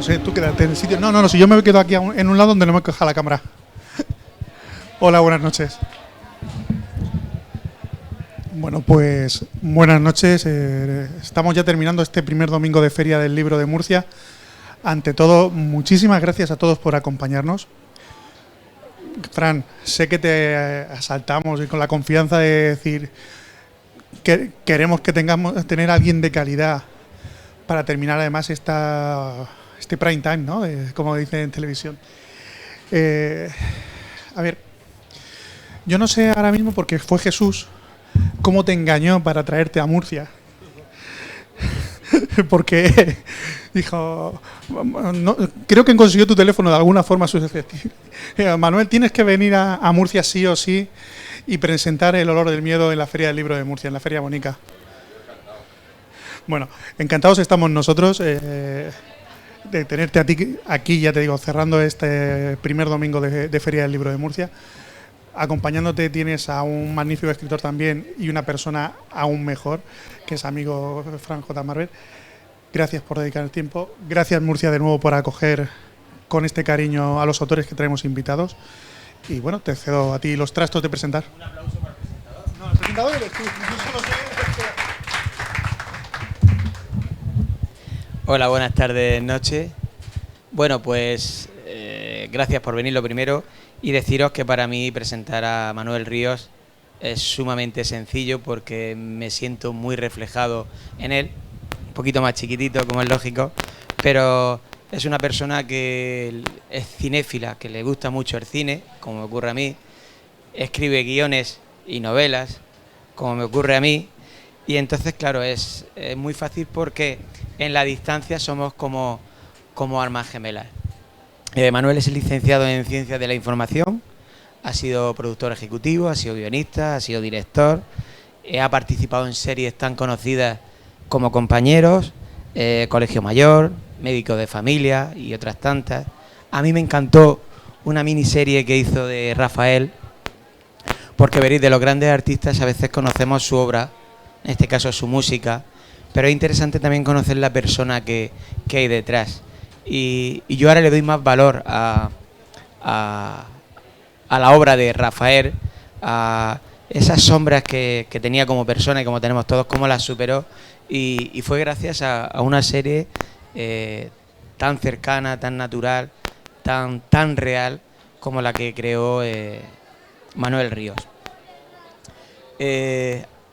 sé, tú quédate en el sitio. No, si yo me quedo aquí en un lado donde no me coja la cámara. Hola, buenas noches. Bueno, pues buenas noches. Estamos ya terminando este primer domingo de Feria del Libro de Murcia. Ante todo, muchísimas gracias a todos por acompañarnos. Fran, sé que te asaltamos y con la confianza de decir que queremos que tener a alguien de calidad para terminar además este prime time, ¿no? Como dicen en televisión. A ver, yo no sé ahora mismo, porque fue Jesús, cómo te engañó para traerte a Murcia. Porque dijo, no, creo que consiguió tu teléfono de alguna forma. Manuel, tienes que venir a Murcia sí o sí y presentar El olor del miedo en la Feria del Libro de Murcia, en la Feria Bonica. Bueno, encantados estamos nosotros de tenerte a ti aquí, ya te digo, cerrando este primer domingo de Feria del Libro de Murcia. Acompañándote tienes a un magnífico escritor también y una persona aún mejor, que es amigo Fran J. Marvel. Gracias por dedicar el tiempo. Gracias, Murcia, de nuevo por acoger con este cariño a los autores que traemos invitados. Y bueno, te cedo a ti los trastos de presentar. Un aplauso para el presentador. No, el presentador eres tú. Yo solo sé. Hola, buenas tardes, noches. Bueno, pues gracias por venir lo primero y deciros que para mí presentar a Manuel Ríos es sumamente sencillo porque me siento muy reflejado en él, un poquito más chiquitito como es lógico, pero es una persona que es cinéfila, que le gusta mucho el cine, como me ocurre a mí, escribe guiones y novelas, como me ocurre a mí, y entonces claro, es muy fácil porque en la distancia somos como almas gemelas. Manuel es licenciado en Ciencias de la Información, ha sido productor ejecutivo, ha sido guionista, ha sido director, ha participado en series tan conocidas como Compañeros, Colegio Mayor, Médico de Familia y otras tantas. A mí me encantó una miniserie que hizo de Rafael, porque veréis, de los grandes artistas a veces conocemos su obra, en este caso su música, pero es interesante también conocer la persona que hay detrás. Y yo ahora le doy más valor a la obra de Rafael, a esas sombras que tenía como persona y como tenemos todos, cómo las superó, y fue gracias a una serie tan cercana, tan natural, tan real como la que creó Manuel Ríos.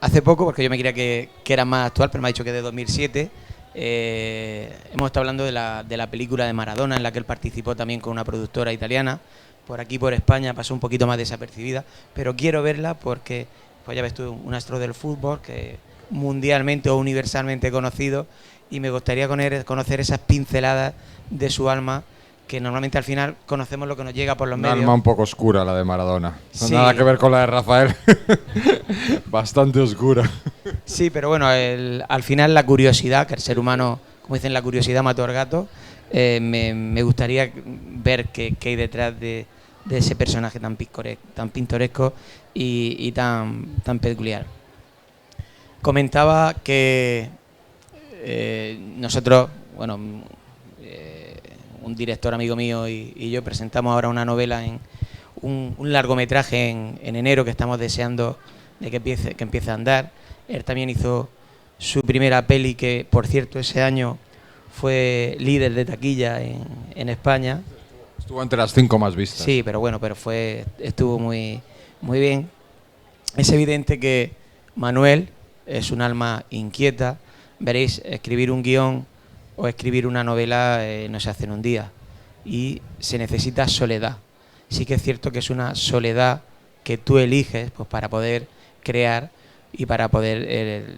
Hace poco, porque yo me creía que era más actual, pero me ha dicho que de 2007, hemos estado hablando de la película de Maradona, en la que él participó también con una productora italiana. Por aquí, por España, pasó un poquito más desapercibida, pero quiero verla porque, pues ya ves tú, un astro del fútbol que mundialmente o universalmente conocido, y me gustaría conocer esas pinceladas de su alma, que normalmente al final conocemos lo que nos llega por los medios. Un alma un poco oscura la de Maradona. Sí. Nada que ver con la de Rafael. Bastante oscura. Sí, pero bueno, al final la curiosidad, que el ser humano, como dicen, la curiosidad mató al gato, me gustaría ver qué hay detrás de ese personaje tan pintoresco y tan peculiar. Comentaba que nosotros, bueno, un director amigo mío y yo presentamos ahora una novela en un largometraje en enero, que estamos deseando de que empiece a andar. Él también hizo su primera peli, que por cierto ese año fue líder de taquilla en España. Estuvo entre las 5 más vistas. Sí, pero bueno, estuvo muy bien. Es evidente que Manuel es un alma inquieta. Veréis, escribir un guión o escribir una novela no se hace en un día, y se necesita soledad. Sí que es cierto que es una soledad que tú eliges, pues, para poder crear y para poder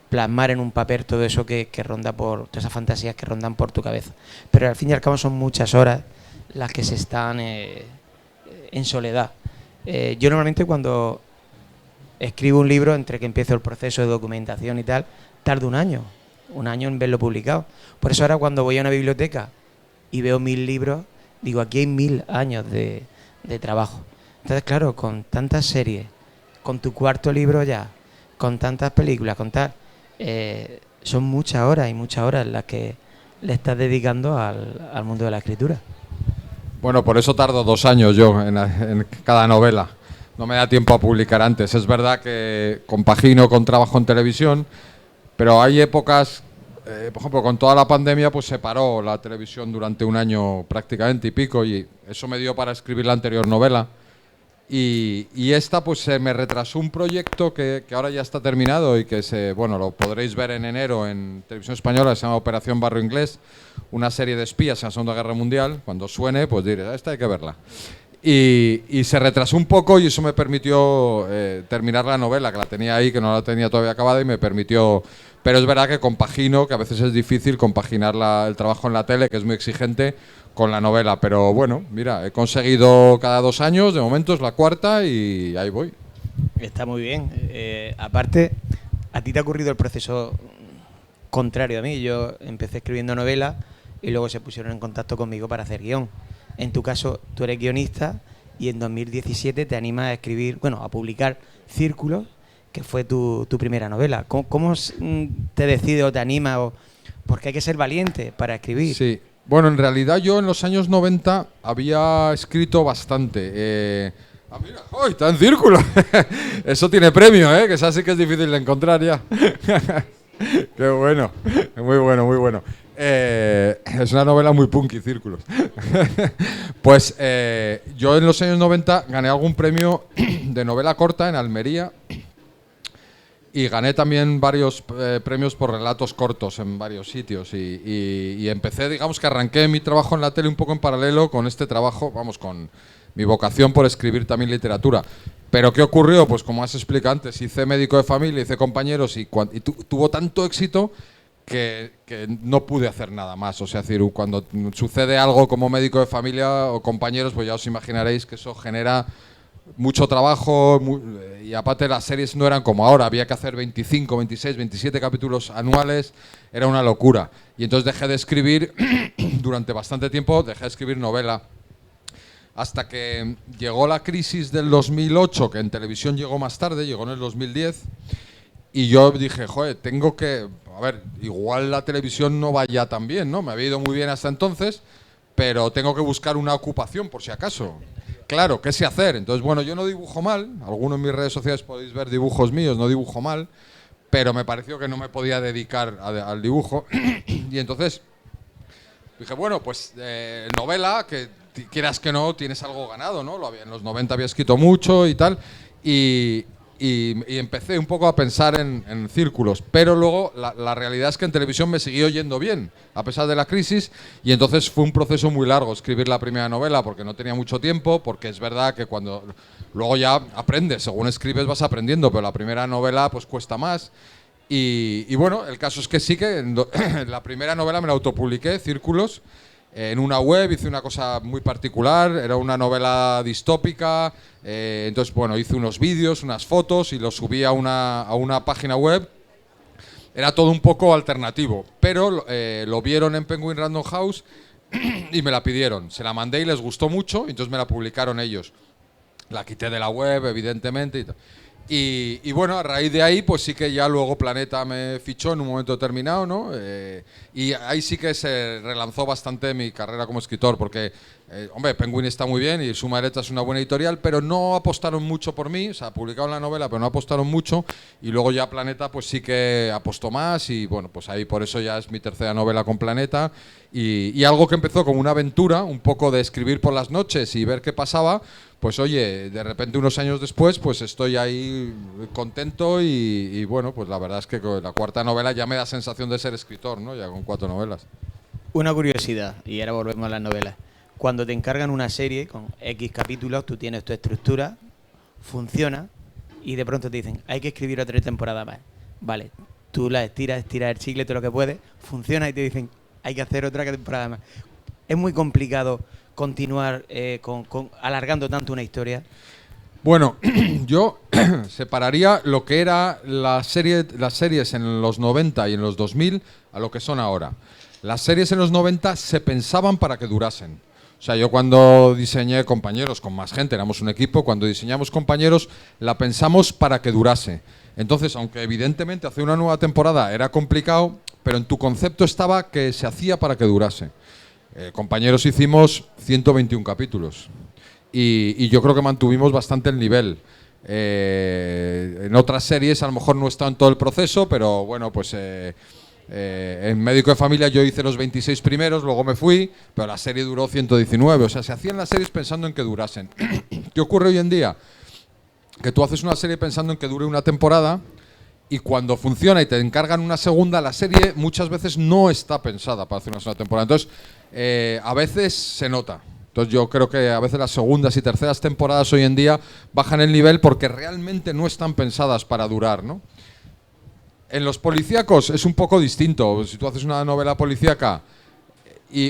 plasmar en un papel todo eso que ronda todas esas fantasías que rondan por tu cabeza. Pero al fin y al cabo son muchas horas las que se están en soledad. Yo normalmente cuando escribo un libro, entre que empiezo el proceso de documentación y tal, tardo un año en verlo publicado. Por eso ahora cuando voy a una biblioteca y veo 1000 libros, digo, aquí hay 1000 años de trabajo. Entonces, claro, con tantas series, con tu cuarto libro ya, con tantas películas, con tal, son muchas horas las que le estás dedicando al mundo de la escritura. Bueno, por eso tardo 2 años yo en cada novela. No me da tiempo a publicar antes. Es verdad que compagino con trabajo en televisión, pero hay épocas, por ejemplo, con toda la pandemia, pues se paró la televisión durante 1 año prácticamente y pico, y eso me dio para escribir la anterior novela. Y esta, pues se me retrasó un proyecto que ahora ya está terminado y que lo podréis ver en enero en Televisión Española, se llama Operación Barrio Inglés, una serie de espías en la Segunda Guerra Mundial. Cuando suene, pues diré, esta hay que verla. Y se retrasó un poco y eso me permitió terminar la novela, que la tenía ahí, que no la tenía todavía acabada, y me permitió... Pero es verdad que compagino, que a veces es difícil compaginar el trabajo en la tele, que es muy exigente, con la novela. Pero bueno, mira, he conseguido cada 2 años, de momento es la 4ª y ahí voy. Está muy bien. Aparte, ¿a ti te ha ocurrido el proceso contrario a mí? Yo empecé escribiendo novelas y luego se pusieron en contacto conmigo para hacer guión. En tu caso, tú eres guionista y en 2017 te animas a escribir, a publicar Círculos, que fue tu primera novela. ¿Cómo te decides o te animas? Porque hay que ser valiente para escribir. Sí. Bueno, en realidad yo en los años 90 había escrito bastante. Mira, ¡oh, está en Círculo! Eso tiene premio, que esa sí que es difícil de encontrar ya. Qué bueno, muy bueno, muy bueno. Es una novela muy punky, Círculos. Pues yo en los años 90 gané algún premio de novela corta en Almería y gané también varios premios por relatos cortos en varios sitios y empecé, digamos que arranqué mi trabajo en la tele un poco en paralelo con este trabajo, con mi vocación por escribir también literatura. Pero ¿qué ocurrió? Pues como has explicado antes, hice Médico de Familia, hice Compañeros y tuvo tanto éxito que no pude hacer nada más. O sea, es decir, cuando sucede algo como Médico de Familia o Compañeros, pues ya os imaginaréis que eso genera mucho trabajo y aparte las series no eran como ahora, había que hacer 25, 26, 27 capítulos anuales, era una locura. Y entonces dejé de escribir, durante bastante tiempo dejé de escribir novela, hasta que llegó la crisis del 2008, que en televisión llegó más tarde, llegó en el 2010, y yo dije, joder, tengo que... A ver, igual la televisión no vaya tan bien, ¿no? Me había ido muy bien hasta entonces, pero tengo que buscar una ocupación por si acaso. Claro, ¿qué sé hacer? Entonces, bueno, yo no dibujo mal, algunos en mis redes sociales podéis ver dibujos míos, no dibujo mal, pero me pareció que no me podía dedicar al dibujo, y entonces dije, bueno, pues novela, que quieras que no, tienes algo ganado, ¿no? En los 90 había escrito mucho y tal, y empecé un poco a pensar en Círculos, pero luego la realidad es que en televisión me siguió yendo bien, a pesar de la crisis, y entonces fue un proceso muy largo escribir la primera novela, porque no tenía mucho tiempo, porque es verdad que cuando luego ya aprendes, según escribes vas aprendiendo, pero la primera novela pues cuesta más, y bueno, el caso es que sí que la primera novela me la autopubliqué, Círculos, en una web, hice una cosa muy particular, era una novela distópica, entonces bueno, hice unos vídeos, unas fotos y los subí a una página web. Era todo un poco alternativo, pero lo vieron en Penguin Random House y me la pidieron. Se la mandé y les gustó mucho, entonces me la publicaron ellos. La quité de la web, evidentemente, y tal. Y bueno, a raíz de ahí, pues sí que ya luego Planeta me fichó en un momento determinado, ¿no? Y ahí sí que se relanzó bastante mi carrera como escritor, porque, hombre, Penguin está muy bien y Suma de Letras es una buena editorial, pero no apostaron mucho por mí, o sea, publicaron la novela, pero no apostaron mucho, y luego ya Planeta, pues sí que apostó más, y bueno, pues ahí por eso ya es mi tercera novela con Planeta, y algo que empezó como una aventura, un poco de escribir por las noches y ver qué pasaba, pues oye, de repente unos años después, pues estoy ahí contento y bueno, pues la verdad es que con la cuarta novela ya me da sensación de ser escritor, ¿no? Ya con 4 novelas. Una curiosidad, y ahora volvemos a las novelas. Cuando te encargan una serie con X capítulos, tú tienes tu estructura, funciona, y de pronto te dicen, hay que escribir otra temporada más. Vale, tú la estiras el chicle, todo lo que puedes, funciona y te dicen, hay que hacer otra temporada más. Es muy complicado continuar alargando tanto una historia. Bueno, yo separaría lo que era las series en los 90 y en los 2000 a lo que son ahora. Las series en los 90 se pensaban para que durasen. O sea, yo cuando diseñé Compañeros con más gente, éramos un equipo, cuando diseñamos Compañeros la pensamos para que durase. Entonces, aunque evidentemente hacer una nueva temporada era complicado, pero en tu concepto estaba que se hacía para que durase. Compañeros, hicimos 121 capítulos y yo creo que mantuvimos bastante el nivel. En otras series a lo mejor no está en todo el proceso, pero bueno, pues en Médico de Familia yo hice los 26 primeros, luego me fui, pero la serie duró 119. O sea, se hacían las series pensando en que durasen. ¿Qué ocurre hoy en día? Que tú haces una serie pensando en que dure una temporada y cuando funciona y te encargan una segunda, la serie muchas veces no está pensada para hacer una segunda temporada. Entonces, a veces se nota. Entonces yo creo que a veces las segundas y terceras temporadas hoy en día bajan el nivel porque realmente no están pensadas para durar, ¿no? En los policíacos es un poco distinto. Si tú haces una novela policíaca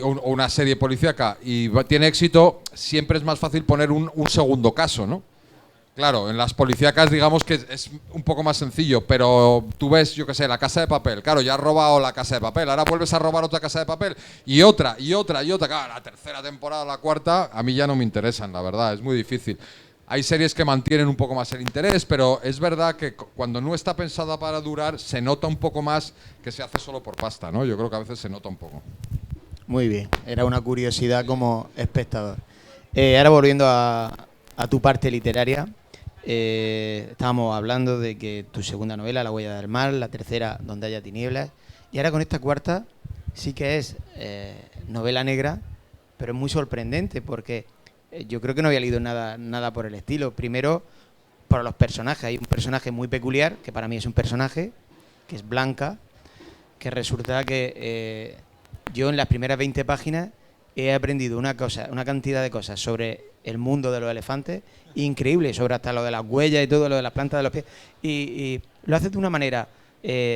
o una serie policíaca y tiene éxito, siempre es más fácil poner un segundo caso, ¿no? Claro, en las policíacas digamos que es un poco más sencillo, pero tú ves, yo qué sé, La Casa de Papel. Claro, ya has robado La Casa de Papel, ahora vuelves a robar otra Casa de Papel y otra, y otra, y otra. Claro, la tercera temporada, la cuarta, a mí ya no me interesan, la verdad, es muy difícil. Hay series que mantienen un poco más el interés, pero es verdad que cuando no está pensada para durar, se nota un poco más que se hace solo por pasta, ¿no? Yo creo que a veces se nota un poco. Muy bien, era una curiosidad como espectador. Ahora volviendo a tu parte literaria, estábamos hablando de que tu segunda novela, La huella del mar, la tercera, Donde haya tinieblas, y ahora con esta cuarta sí que es novela negra, pero es muy sorprendente porque yo creo que no había leído nada por el estilo. Primero, por los personajes. Hay un personaje muy peculiar, que para mí es un personaje, que es Blanca, que resulta que yo en las primeras 20 páginas he aprendido una cantidad de cosas sobre el mundo de los elefantes, increíble, sobre hasta lo de las huellas y todo, lo de las plantas de los pies, y lo haces de una manera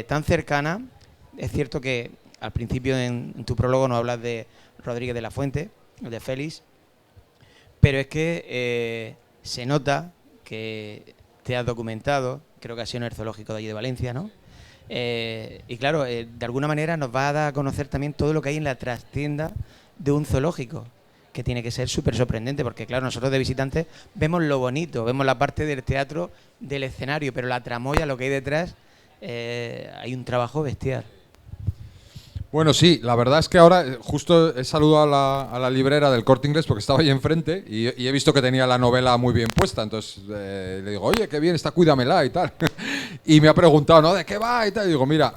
tan cercana. Es cierto que al principio en tu prólogo nos hablas de Rodríguez de la Fuente, de Félix, pero es que se nota que te has documentado, creo que ha sido en el zoológico de allí de Valencia, ¿no? Y claro, de alguna manera nos va a dar a conocer también todo lo que hay en la trastienda de un zoológico, que tiene que ser súper sorprendente, porque claro, nosotros de visitantes vemos lo bonito, vemos la parte del teatro, del escenario, pero la tramoya, lo que hay detrás, hay un trabajo bestial. Bueno, sí, la verdad es que ahora justo he saludado a la librera del Corte Inglés porque estaba ahí enfrente y he visto que tenía la novela muy bien puesta, entonces le digo, oye, qué bien está, cuídamela y tal. Y me ha preguntado, ¿no? ¿De qué va? Y tal. Y digo, mira,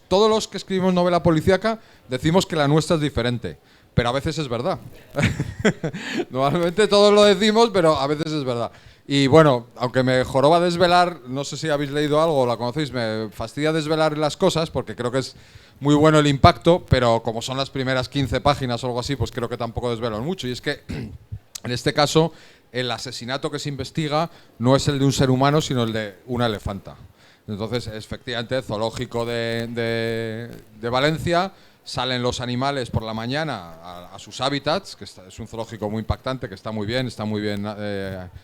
todos los que escribimos novela policíaca decimos que la nuestra es diferente, pero a veces es verdad. Normalmente todos lo decimos, pero a veces es verdad. Y bueno, aunque me joroba desvelar, no sé si habéis leído algo o la conocéis, me fastidia desvelar las cosas porque creo que es muy bueno el impacto, pero como son las primeras 15 páginas o algo así, pues creo que tampoco desvelo mucho. Y es que, en este caso, el asesinato que se investiga no es el de un ser humano, sino el de una elefanta. Entonces, efectivamente, zoológico de Valencia, salen los animales por la mañana a sus hábitats, que es un zoológico muy impactante, que está muy bien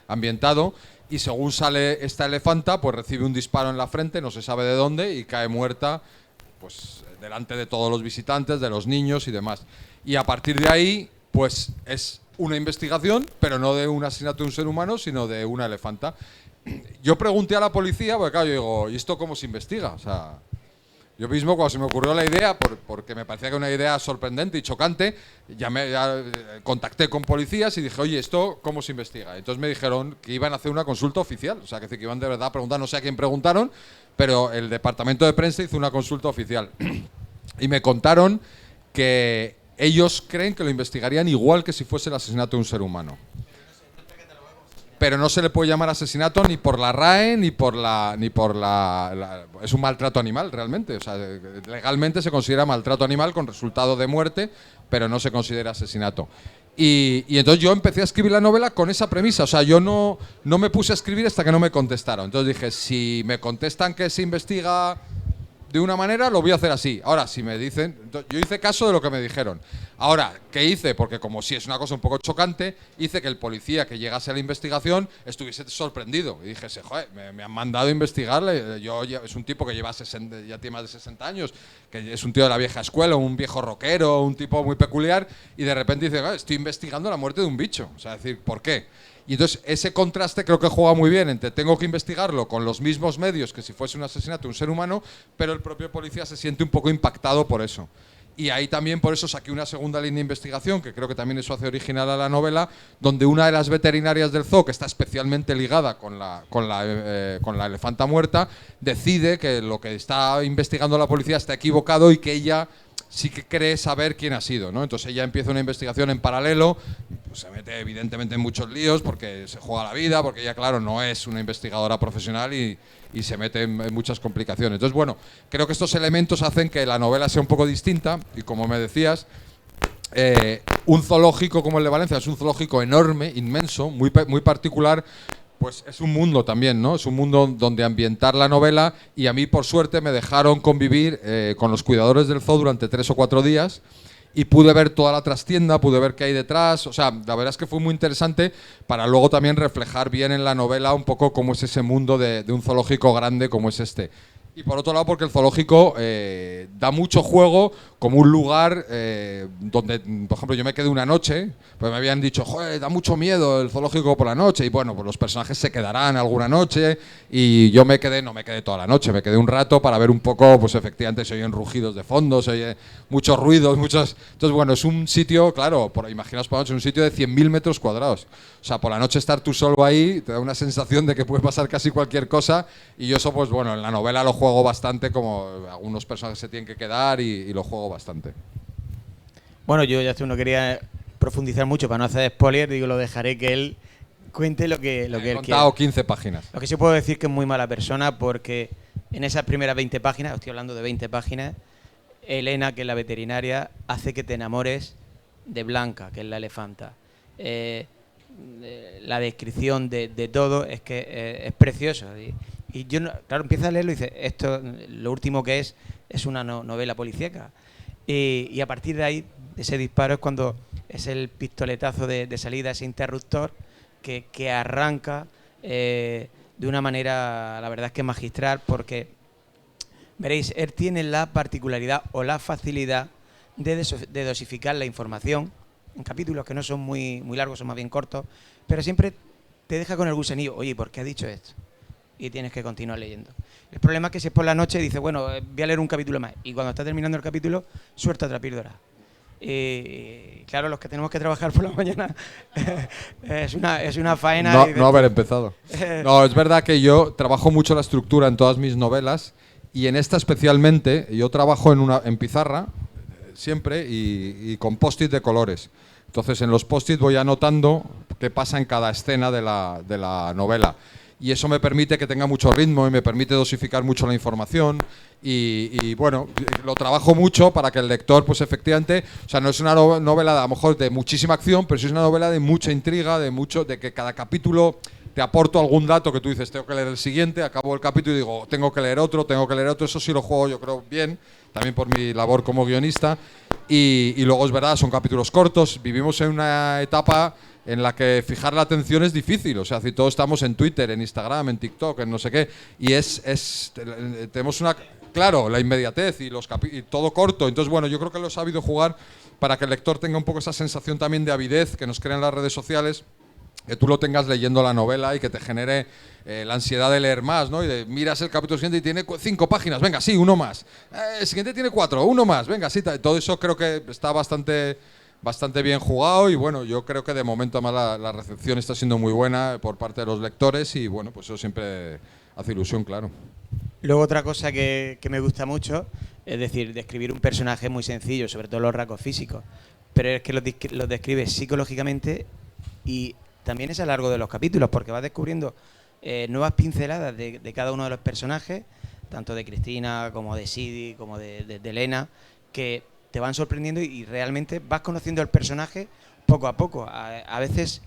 ambientado, y según sale esta elefanta, pues recibe un disparo en la frente, no se sabe de dónde, y cae muerta, pues delante de todos los visitantes, de los niños y demás. Y a partir de ahí, pues es una investigación, pero no de un asesinato de un ser humano, sino de una elefanta. Yo pregunté a la policía, porque claro, yo digo, ¿y esto cómo se investiga? O sea, yo mismo cuando se me ocurrió la idea, porque me parecía que era una idea sorprendente y chocante, ya contacté con policías y dije, oye, ¿esto cómo se investiga? Entonces me dijeron que iban a hacer una consulta oficial, o sea, que iban de verdad a preguntar, no sé a quién preguntaron, pero el departamento de prensa hizo una consulta oficial. Y me contaron que ellos creen que lo investigarían igual que si fuese el asesinato de un ser humano. Pero no se le puede llamar asesinato ni por la RAE ni por la es un maltrato animal realmente, o sea, legalmente se considera maltrato animal con resultado de muerte, pero no se considera asesinato. Y entonces yo empecé a escribir la novela con esa premisa, o sea, yo no me puse a escribir hasta que no me contestaron. Entonces dije, si me contestan que se investiga de una manera, lo voy a hacer así. Ahora, si me dicen... Yo hice caso de lo que me dijeron. Ahora, ¿qué hice? Porque como sí es una cosa un poco chocante, hice que el policía que llegase a la investigación estuviese sorprendido. Y dije, joder, me han mandado a investigarle. Es un tipo que lleva ya tiene más de 60 años, que es un tío de la vieja escuela, un viejo rockero, un tipo muy peculiar, y de repente dice, estoy investigando la muerte de un bicho. O sea, decir, ¿por qué? Y entonces ese contraste creo que juega muy bien entre tengo que investigarlo con los mismos medios que si fuese un asesinato de un ser humano, pero el propio policía se siente un poco impactado por eso. Y ahí también por eso saqué una segunda línea de investigación, que creo que también eso hace original a la novela, donde una de las veterinarias del zoo, que está especialmente ligada con la elefanta muerta, decide que lo que está investigando la policía está equivocado y que ella sí que cree saber quién ha sido, ¿no? Entonces ella empieza una investigación en paralelo, pues se mete evidentemente en muchos líos porque se juega la vida, porque ella, claro, no es una investigadora profesional y se mete en muchas complicaciones. Entonces, bueno, creo que estos elementos hacen que la novela sea un poco distinta y, como me decías, un zoológico como el de Valencia es un zoológico enorme, inmenso, muy particular. Pues es un mundo también, ¿no? Es un mundo donde ambientar la novela y a mí, por suerte, me dejaron convivir con los cuidadores del zoo durante 3 o 4 días y pude ver toda la trastienda, pude ver qué hay detrás. O sea, la verdad es que fue muy interesante para luego también reflejar bien en la novela un poco cómo es ese mundo de un zoológico grande como es este. Y por otro lado, porque el zoológico da mucho juego como un lugar donde, por ejemplo, yo me quedé una noche, pues me habían dicho, joder, da mucho miedo el zoológico por la noche. Y bueno, pues los personajes se quedarán alguna noche y yo no me quedé toda la noche, me quedé un rato para ver un poco, pues efectivamente se oyen rugidos de fondo, se oye muchos ruidos, muchos... Entonces, bueno, es un sitio, claro, imaginaos por la noche, un sitio de 100.000 metros cuadrados. O sea, por la noche estar tú solo ahí te da una sensación de que puede pasar casi cualquier cosa y yo eso, pues bueno, en la novela lo juego bastante, como algunos personajes se tienen que quedar y lo juego bastante. Bueno, yo ya no quería profundizar mucho para no hacer spoiler, digo, lo dejaré que él cuente lo que él quiera. He contado 15 páginas. Lo que sí puedo decir que es muy mala persona porque en esas primeras 20 páginas, estoy hablando de 20 páginas, Elena, que es la veterinaria, hace que te enamores de Blanca, que es la elefanta. La descripción de todo es que es precioso. Y yo, claro, empieza a leerlo y dice, esto, lo último que es una novela policíaca. Y a partir de ahí, ese disparo es cuando es el pistoletazo de salida, ese interruptor que arranca de una manera, la verdad es que magistral, porque veréis, él tiene la particularidad o la facilidad de dosificar la información en capítulos que no son muy largos, son más bien cortos, pero siempre te deja con el gusanillo, oye, ¿por qué ha dicho esto? Y tienes que continuar leyendo. El problema es que si es por la noche, dices, bueno, voy a leer un capítulo más, y cuando está terminando el capítulo, suelta otra píldora. Claro, los que tenemos que trabajar por la mañana es una faena. No haber empezado. No, es verdad que yo trabajo mucho la estructura en todas mis novelas y en esta especialmente yo trabajo en pizarra siempre y con post-it de colores. Entonces en los post-it voy anotando qué pasa en cada escena de la novela. Y eso me permite que tenga mucho ritmo y me permite dosificar mucho la información y bueno, lo trabajo mucho para que el lector, pues efectivamente, o sea, no es una novela a lo mejor de muchísima acción, pero sí es una novela de mucha intriga, de que cada capítulo te aporto algún dato que tú dices, tengo que leer el siguiente, acabo el capítulo y digo, tengo que leer otro, eso sí lo juego yo creo bien, también por mi labor como guionista y luego es verdad, son capítulos cortos, vivimos en una etapa en la que fijar la atención es difícil, o sea, si todos estamos en Twitter, en Instagram, en TikTok, en no sé qué, y tenemos claro, la inmediatez y todo corto, entonces bueno, yo creo que lo he sabido jugar para que el lector tenga un poco esa sensación también de avidez que nos crean las redes sociales, que tú lo tengas leyendo la novela y que te genere la ansiedad de leer más, ¿no? Y de miras el capítulo siguiente y tiene 5 páginas, venga, sí, uno más. El siguiente tiene 4, uno más, venga, sí. Todo eso creo que está bastante bien jugado y bueno, yo creo que de momento además la recepción está siendo muy buena por parte de los lectores y bueno, pues eso siempre hace ilusión, claro. Luego otra cosa que me gusta mucho, es decir, describir un personaje muy sencillo, sobre todo los rasgos físicos, pero es que los describes psicológicamente y también es a lo largo de los capítulos, porque vas descubriendo nuevas pinceladas de cada uno de los personajes, tanto de Cristina como de Sidi, como de Elena, que te van sorprendiendo y realmente vas conociendo el personaje poco a poco. A veces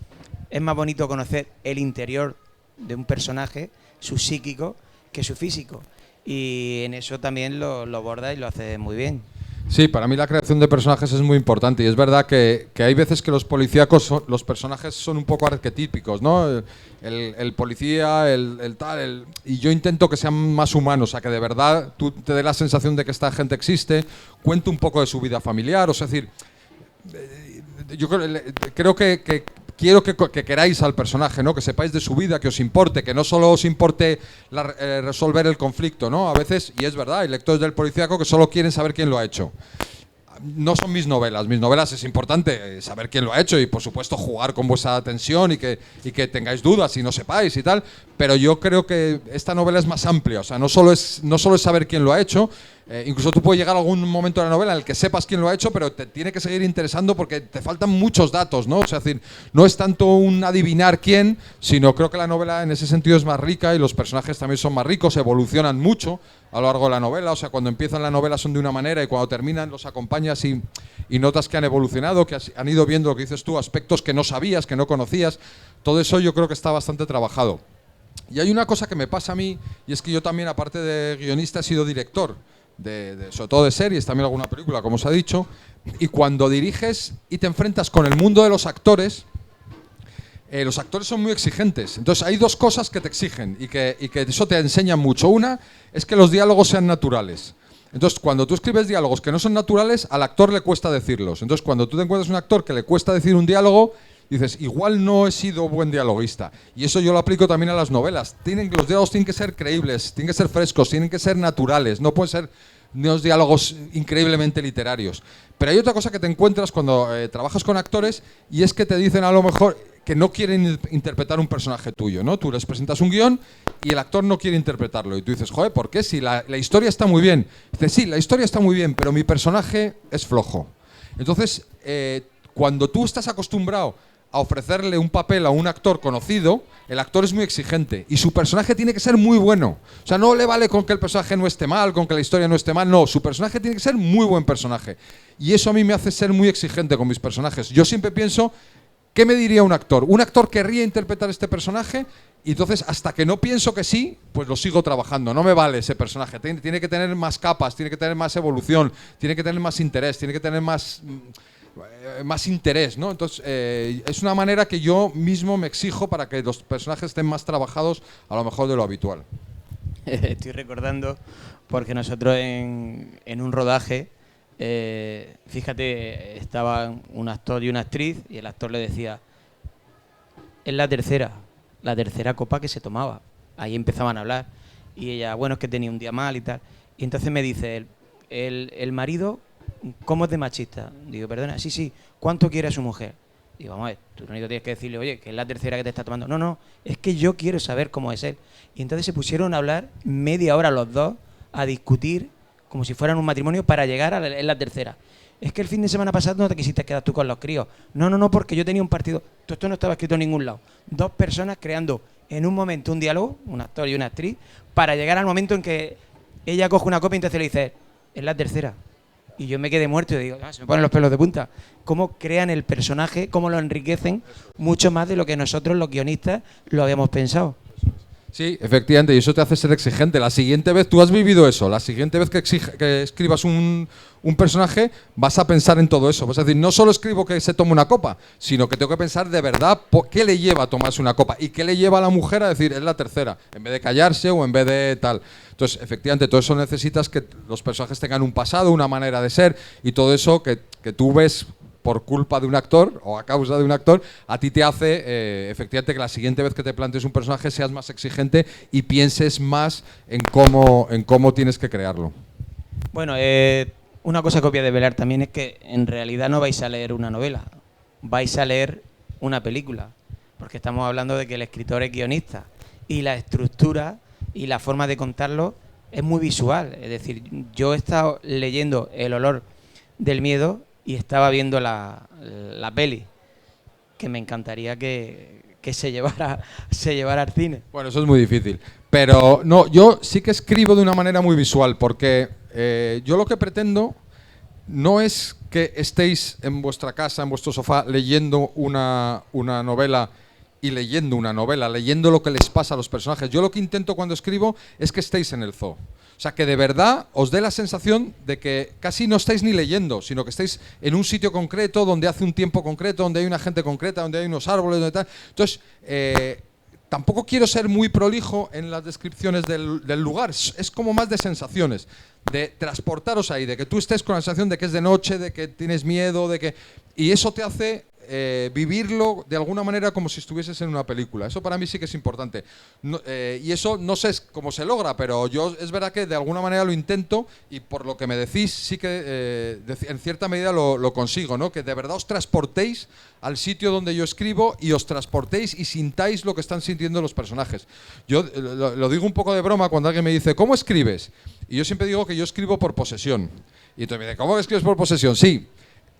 es más bonito conocer el interior de un personaje, su psíquico, que su físico. Y en eso también lo borda y lo hace muy bien. Sí, para mí la creación de personajes es muy importante y es verdad que hay veces que los policíacos, los personajes son un poco arquetípicos, ¿no? El policía, el tal, y yo intento que sean más humanos, o sea, que de verdad tú te dé la sensación de que esta gente existe, cuento un poco de su vida familiar, o sea, es decir, yo creo que quiero que queráis al personaje, ¿no? Que sepáis de su vida, que os importe, que no solo os importe resolver el conflicto, ¿no? A veces, y es verdad, hay lectores del policíaco que solo quieren saber quién lo ha hecho. No son mis novelas es importante saber quién lo ha hecho y por supuesto jugar con vuestra tensión y que tengáis dudas y no sepáis y tal, pero yo creo que esta novela es más amplia, o sea, no solo es saber quién lo ha hecho, incluso tú puedes llegar a algún momento de la novela en el que sepas quién lo ha hecho, pero te tiene que seguir interesando porque te faltan muchos datos, ¿no? O sea, es decir, no es tanto un adivinar quién, sino creo que la novela en ese sentido es más rica y los personajes también son más ricos, evolucionan mucho a lo largo de la novela, o sea, cuando empiezan la novela son de una manera y cuando terminan los acompañas y notas que han evolucionado, que han ido viendo lo que dices tú, aspectos que no sabías, que no conocías, todo eso yo creo que está bastante trabajado. Y hay una cosa que me pasa a mí, y es que yo también, aparte de guionista, he sido director, sobre todo de series, también alguna película, como os ha dicho, y cuando diriges y te enfrentas con el mundo de los actores son muy exigentes. Entonces hay dos cosas que te exigen y que eso te enseña mucho. Una es que los diálogos sean naturales. Entonces, cuando tú escribes diálogos que no son naturales, al actor le cuesta decirlos. Entonces, cuando tú te encuentras un actor que le cuesta decir un diálogo, dices, igual no he sido buen dialoguista. Y eso yo lo aplico también a las novelas. Los diálogos tienen que ser creíbles, tienen que ser frescos, tienen que ser naturales. No pueden ser unos diálogos increíblemente literarios. Pero hay otra cosa que te encuentras cuando trabajas con actores y es que te dicen a lo mejor que no quieren interpretar un personaje tuyo, ¿no? Tú les presentas un guión y el actor no quiere interpretarlo. Y tú dices, joder, ¿por qué? Si la historia está muy bien. Dices, sí, la historia está muy bien, pero mi personaje es flojo. Entonces, cuando tú estás acostumbrado a ofrecerle un papel a un actor conocido, el actor es muy exigente y su personaje tiene que ser muy bueno. O sea, no le vale con que el personaje no esté mal, con que la historia no esté mal, no, su personaje tiene que ser muy buen personaje. Y eso a mí me hace ser muy exigente con mis personajes. Yo siempre pienso, ¿qué me diría un actor? Un actor querría interpretar este personaje y entonces hasta que no pienso que sí, pues lo sigo trabajando. No me vale ese personaje. Tiene que tener más capas, tiene que tener más evolución, tiene que tener más interés, tiene que tener más interés, ¿no? Entonces, es una manera que yo mismo me exijo para que los personajes estén más trabajados a lo mejor de lo habitual. Estoy recordando, porque nosotros en un rodaje, fíjate, estaban un actor y una actriz y el actor le decía, es la tercera copa que se tomaba. Ahí empezaban a hablar y ella, bueno, es que tenía un día mal y tal. Y entonces me dice el marido, ¿cómo es de machista? Digo, perdona, sí, ¿cuánto quiere a su mujer? Digo, vamos a ver, tú lo único que tienes que decirle, oye, que es la tercera que te está tomando. No, es que yo quiero saber cómo es él. Y entonces se pusieron a hablar media hora los dos, a discutir, como si fueran un matrimonio, para llegar a la tercera. Es que el fin de semana pasado no te quisiste quedar tú con los críos. No, porque yo tenía un partido. Todo esto no estaba escrito en ningún lado. Dos personas creando en un momento un diálogo, un actor y una actriz, para llegar al momento en que ella coge una copa y entonces le dice, es la tercera. Y yo me quedé muerto y digo, se me ponen los pelos de punta. Cómo crean el personaje, cómo lo enriquecen mucho más de lo que nosotros los guionistas lo habíamos pensado. Sí, efectivamente, y eso te hace ser exigente. La siguiente vez, tú has vivido eso, la siguiente vez que escribas un personaje, vas a pensar en todo eso. Vas a decir, no solo escribo que se tome una copa, sino que tengo que pensar de verdad qué le lleva a tomarse una copa y qué le lleva a la mujer a decir, es la tercera, en vez de callarse o en vez de tal. Entonces, efectivamente, todo eso necesitas que los personajes tengan un pasado, una manera de ser y todo eso que tú ves por culpa de un actor o a causa de un actor, a ti te hace efectivamente que la siguiente vez que te plantees un personaje seas más exigente y pienses más en cómo tienes que crearlo. Bueno, una cosa que os voy a desvelar también es que en realidad no vais a leer una novela, vais a leer una película, porque estamos hablando de que el escritor es guionista y la estructura y la forma de contarlo es muy visual. Es decir, yo he estado leyendo El olor del miedo y estaba viendo la peli, que me encantaría que se llevara al cine. Bueno, eso es muy difícil. Pero no, yo sí que escribo de una manera muy visual, porque yo lo que pretendo no es que estéis en vuestra casa, en vuestro sofá, leyendo una novela y leyendo lo que les pasa a los personajes. Yo lo que intento cuando escribo es que estéis en el zoo. O sea, que de verdad os dé la sensación de que casi no estáis ni leyendo, sino que estáis en un sitio concreto, donde hace un tiempo concreto, donde hay una gente concreta, donde hay unos árboles, donde tal. Entonces, tampoco quiero ser muy prolijo en las descripciones del lugar. Es como más de sensaciones, de transportaros ahí, de que tú estés con la sensación de que es de noche, de que tienes miedo, de que... Y eso te hace vivirlo de alguna manera como si estuvieses en una película. Eso para mí sí que es importante. Y eso no sé cómo se logra, pero yo es verdad que de alguna manera lo intento y por lo que me decís sí que en cierta medida lo consigo, ¿no? Que de verdad os transportéis al sitio donde yo escribo y os transportéis y sintáis lo que están sintiendo los personajes. Yo lo digo un poco de broma cuando alguien me dice, ¿cómo escribes? Y yo siempre digo que yo escribo por posesión. Y entonces me dice, ¿cómo escribes por posesión? Sí.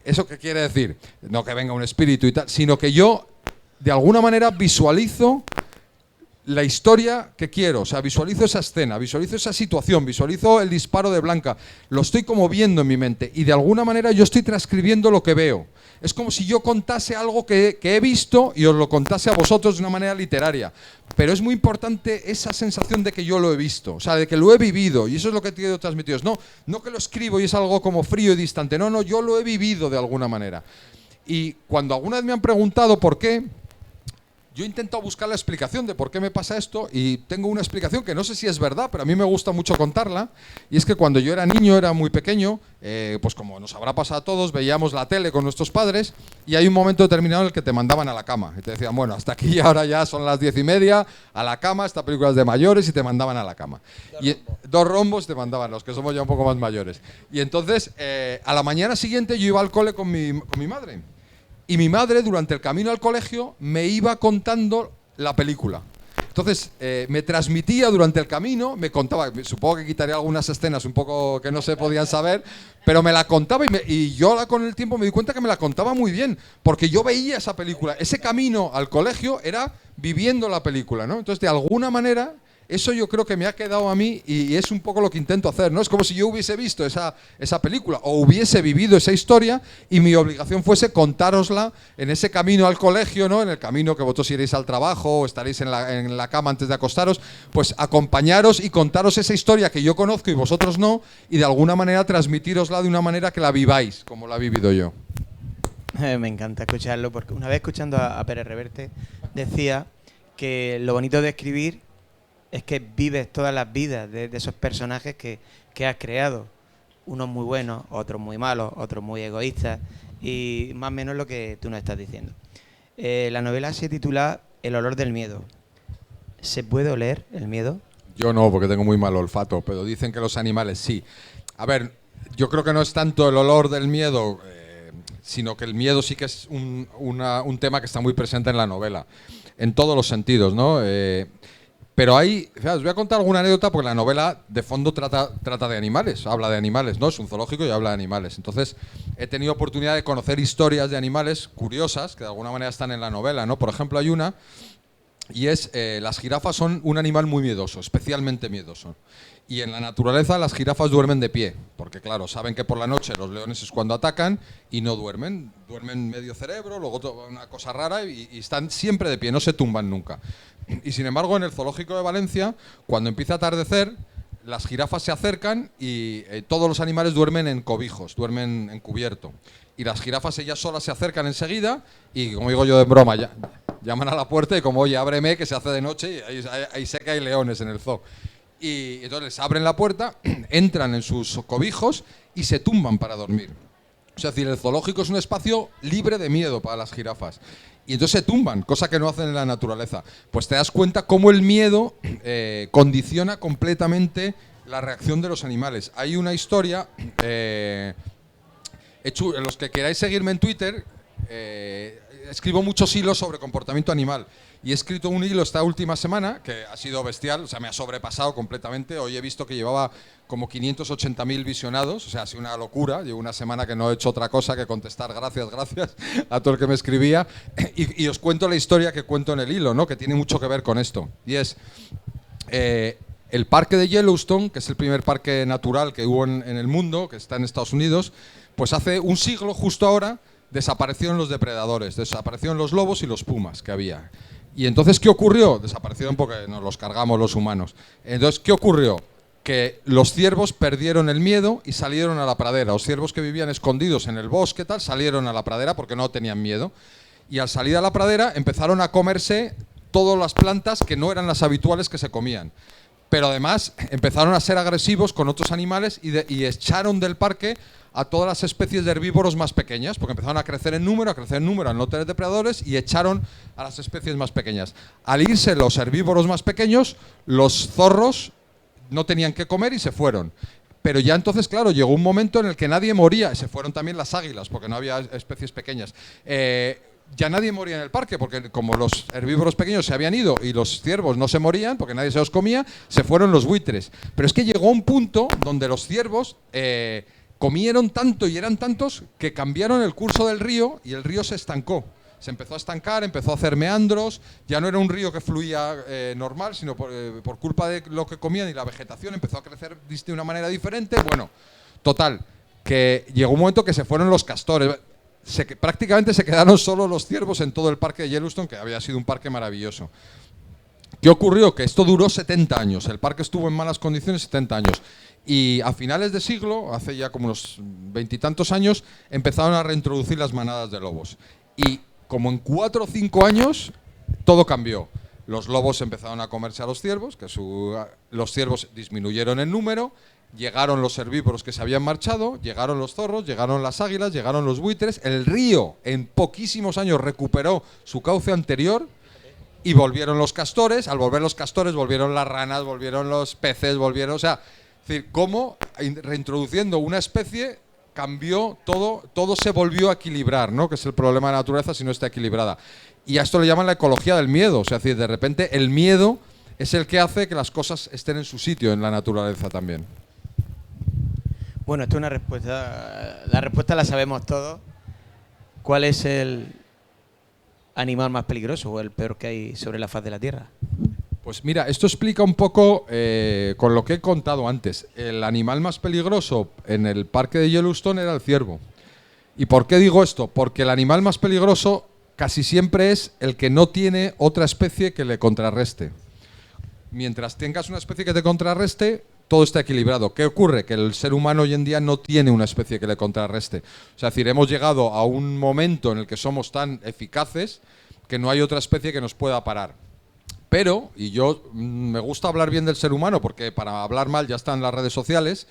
¿Eso qué quiere decir? No que venga un espíritu y tal, sino que yo, de alguna manera, visualizo la historia que quiero. O sea, visualizo esa escena, visualizo esa situación, visualizo el disparo de Blanca. Lo estoy como viendo en mi mente y de alguna manera yo estoy transcribiendo lo que veo. Es como si yo contase algo que he visto y os lo contase a vosotros de una manera literaria. Pero es muy importante esa sensación de que yo lo he visto, o sea, de que lo he vivido, y eso es lo que quiero transmitiros. No que lo escribo y es algo como frío y distante, no, yo lo he vivido de alguna manera. Y cuando alguna vez me han preguntado por qué, yo he intentado buscar la explicación de por qué me pasa esto y tengo una explicación que no sé si es verdad, pero a mí me gusta mucho contarla. Y es que cuando yo era niño, era muy pequeño, pues como nos habrá pasado a todos, veíamos la tele con nuestros padres y hay un momento determinado en el que te mandaban a la cama. Y te decían, bueno, hasta aquí ahora ya son las 10:30, a la cama, esta película es de mayores y te mandaban a la cama. Dos rombos te mandaban, los que somos ya un poco más mayores. Y entonces, a la mañana siguiente yo iba al cole con mi madre. Y mi madre, durante el camino al colegio, me iba contando la película. Entonces, me transmitía durante el camino, me contaba, supongo que quitaría algunas escenas un poco que no se podían saber, pero me la contaba y yo con el tiempo me di cuenta que me la contaba muy bien, porque yo veía esa película. Ese camino al colegio era viviendo la película, ¿no? Entonces, de alguna manera, eso yo creo que me ha quedado a mí y es un poco lo que intento hacer, ¿no? Es como si yo hubiese visto esa película o hubiese vivido esa historia y mi obligación fuese contárosla en ese camino al colegio, ¿no? En el camino que vosotros iréis al trabajo o estaréis en la cama antes de acostaros, pues acompañaros y contaros esa historia que yo conozco y vosotros no y de alguna manera transmitírosla de una manera que la viváis, como la he vivido yo. Me encanta escucharlo porque una vez escuchando a Pérez Reverte decía que lo bonito de escribir es que vives todas las vidas de esos personajes que has creado. Unos muy buenos, otros muy malos, otros muy egoístas y más o menos lo que tú nos estás diciendo. La novela se titula El olor del miedo. ¿Se puede oler el miedo? Yo no, porque tengo muy mal olfato, pero dicen que los animales sí. A ver, yo creo que no es tanto el olor del miedo, sino que el miedo sí que es un tema que está muy presente en la novela, en todos los sentidos, ¿no? Pero os voy a contar alguna anécdota porque la novela de fondo trata de animales, habla de animales, ¿no? Es un zoológico y habla de animales. Entonces he tenido oportunidad de conocer historias de animales curiosas que de alguna manera están en la novela, ¿no? Por ejemplo, hay una y es las jirafas son un animal muy miedoso, especialmente miedoso. Y en la naturaleza las jirafas duermen de pie, porque claro, saben que por la noche los leones es cuando atacan y no duermen medio cerebro, luego una cosa rara y están siempre de pie, no se tumban nunca. Y sin embargo en el zoológico de Valencia, cuando empieza a atardecer, las jirafas se acercan y todos los animales duermen en cobijos, duermen en cubierto. Y las jirafas ellas solas se acercan enseguida y, como digo yo de broma, llaman a la puerta y como, oye, ábreme que se hace de noche y ahí sé que hay leones en el zoo. Y entonces abren la puerta, entran en sus cobijos y se tumban para dormir. O sea, es decir, el zoológico es un espacio libre de miedo para las jirafas. Y entonces se tumban, cosa que no hacen en la naturaleza. Pues te das cuenta cómo el miedo condiciona completamente la reacción de los animales. Hay una historia, en los que queráis seguirme en Twitter, escribo muchos hilos sobre comportamiento animal. Y he escrito un hilo esta última semana que ha sido bestial, o sea, me ha sobrepasado completamente. Hoy he visto que llevaba como 580.000 visionados, o sea, ha sido una locura. Llevo una semana que no he hecho otra cosa que contestar gracias a todo el que me escribía. Y os cuento la historia que cuento en el hilo, ¿no? Que tiene mucho que ver con esto. Y es el parque de Yellowstone, que es el primer parque natural que hubo en el mundo, que está en Estados Unidos, pues hace un siglo, justo ahora, desaparecieron los depredadores, desaparecieron los lobos y los pumas que había. Y entonces, ¿qué ocurrió? Desaparecieron porque nos los cargamos los humanos. Entonces, ¿qué ocurrió? Que los ciervos perdieron el miedo y salieron a la pradera. Los ciervos que vivían escondidos en el bosque tal, salieron a la pradera porque no tenían miedo. Y al salir a la pradera empezaron a comerse todas las plantas que no eran las habituales que se comían. Pero además empezaron a ser agresivos con otros animales y echaron del parque a todas las especies de herbívoros más pequeñas, porque empezaron a crecer en número, al no tener depredadores, y echaron a las especies más pequeñas. Al irse los herbívoros más pequeños, los zorros no tenían que comer y se fueron. Pero ya entonces, claro, llegó un momento en el que nadie moría. Se fueron también las águilas, porque no había especies pequeñas. Ya nadie moría en el parque, porque como los herbívoros pequeños se habían ido y los ciervos no se morían, porque nadie se los comía, se fueron los buitres. Pero es que llegó un punto donde los ciervos comieron tanto y eran tantos que cambiaron el curso del río y el río se estancó. Se empezó a estancar, empezó a hacer meandros, ya no era un río que fluía normal, sino por culpa de lo que comían y la vegetación empezó a crecer de una manera diferente. Bueno, total, que llegó un momento que se fueron los castores. Prácticamente se quedaron solo los ciervos en todo el parque de Yellowstone, que había sido un parque maravilloso. ¿Qué ocurrió? Que esto duró 70 años. El parque estuvo en malas condiciones 70 años. Y a finales de siglo, hace ya como unos 20 y tantos años, empezaron a reintroducir las manadas de lobos. Y como en 4 o 5 años, todo cambió. Los lobos empezaron a comerse a los ciervos, los ciervos disminuyeron en número, llegaron los herbívoros que se habían marchado, llegaron los zorros, llegaron las águilas, llegaron los buitres. El río en poquísimos años recuperó su cauce anterior y volvieron los castores. Al volver los castores volvieron las ranas, volvieron los peces, volvieron... O sea, es decir, cómo reintroduciendo una especie cambió todo se volvió a equilibrar, ¿no? Que es el problema de la naturaleza si no está equilibrada. Y a esto le llaman la ecología del miedo. O sea, es decir, de repente el miedo es el que hace que las cosas estén en su sitio en la naturaleza también. Bueno, esto es una respuesta. La respuesta la sabemos todos. ¿Cuál es el animal más peligroso o el peor que hay sobre la faz de la Tierra? Pues mira, esto explica un poco con lo que he contado antes. El animal más peligroso en el parque de Yellowstone era el ciervo. ¿Y por qué digo esto? Porque el animal más peligroso casi siempre es el que no tiene otra especie que le contrarreste. Mientras tengas una especie que te contrarreste, todo está equilibrado. ¿Qué ocurre? Que el ser humano hoy en día no tiene una especie que le contrarreste. O sea, es decir, hemos llegado a un momento en el que somos tan eficaces que no hay otra especie que nos pueda parar. Pero, y yo me gusta hablar bien del ser humano, porque para hablar mal ya están las redes sociales,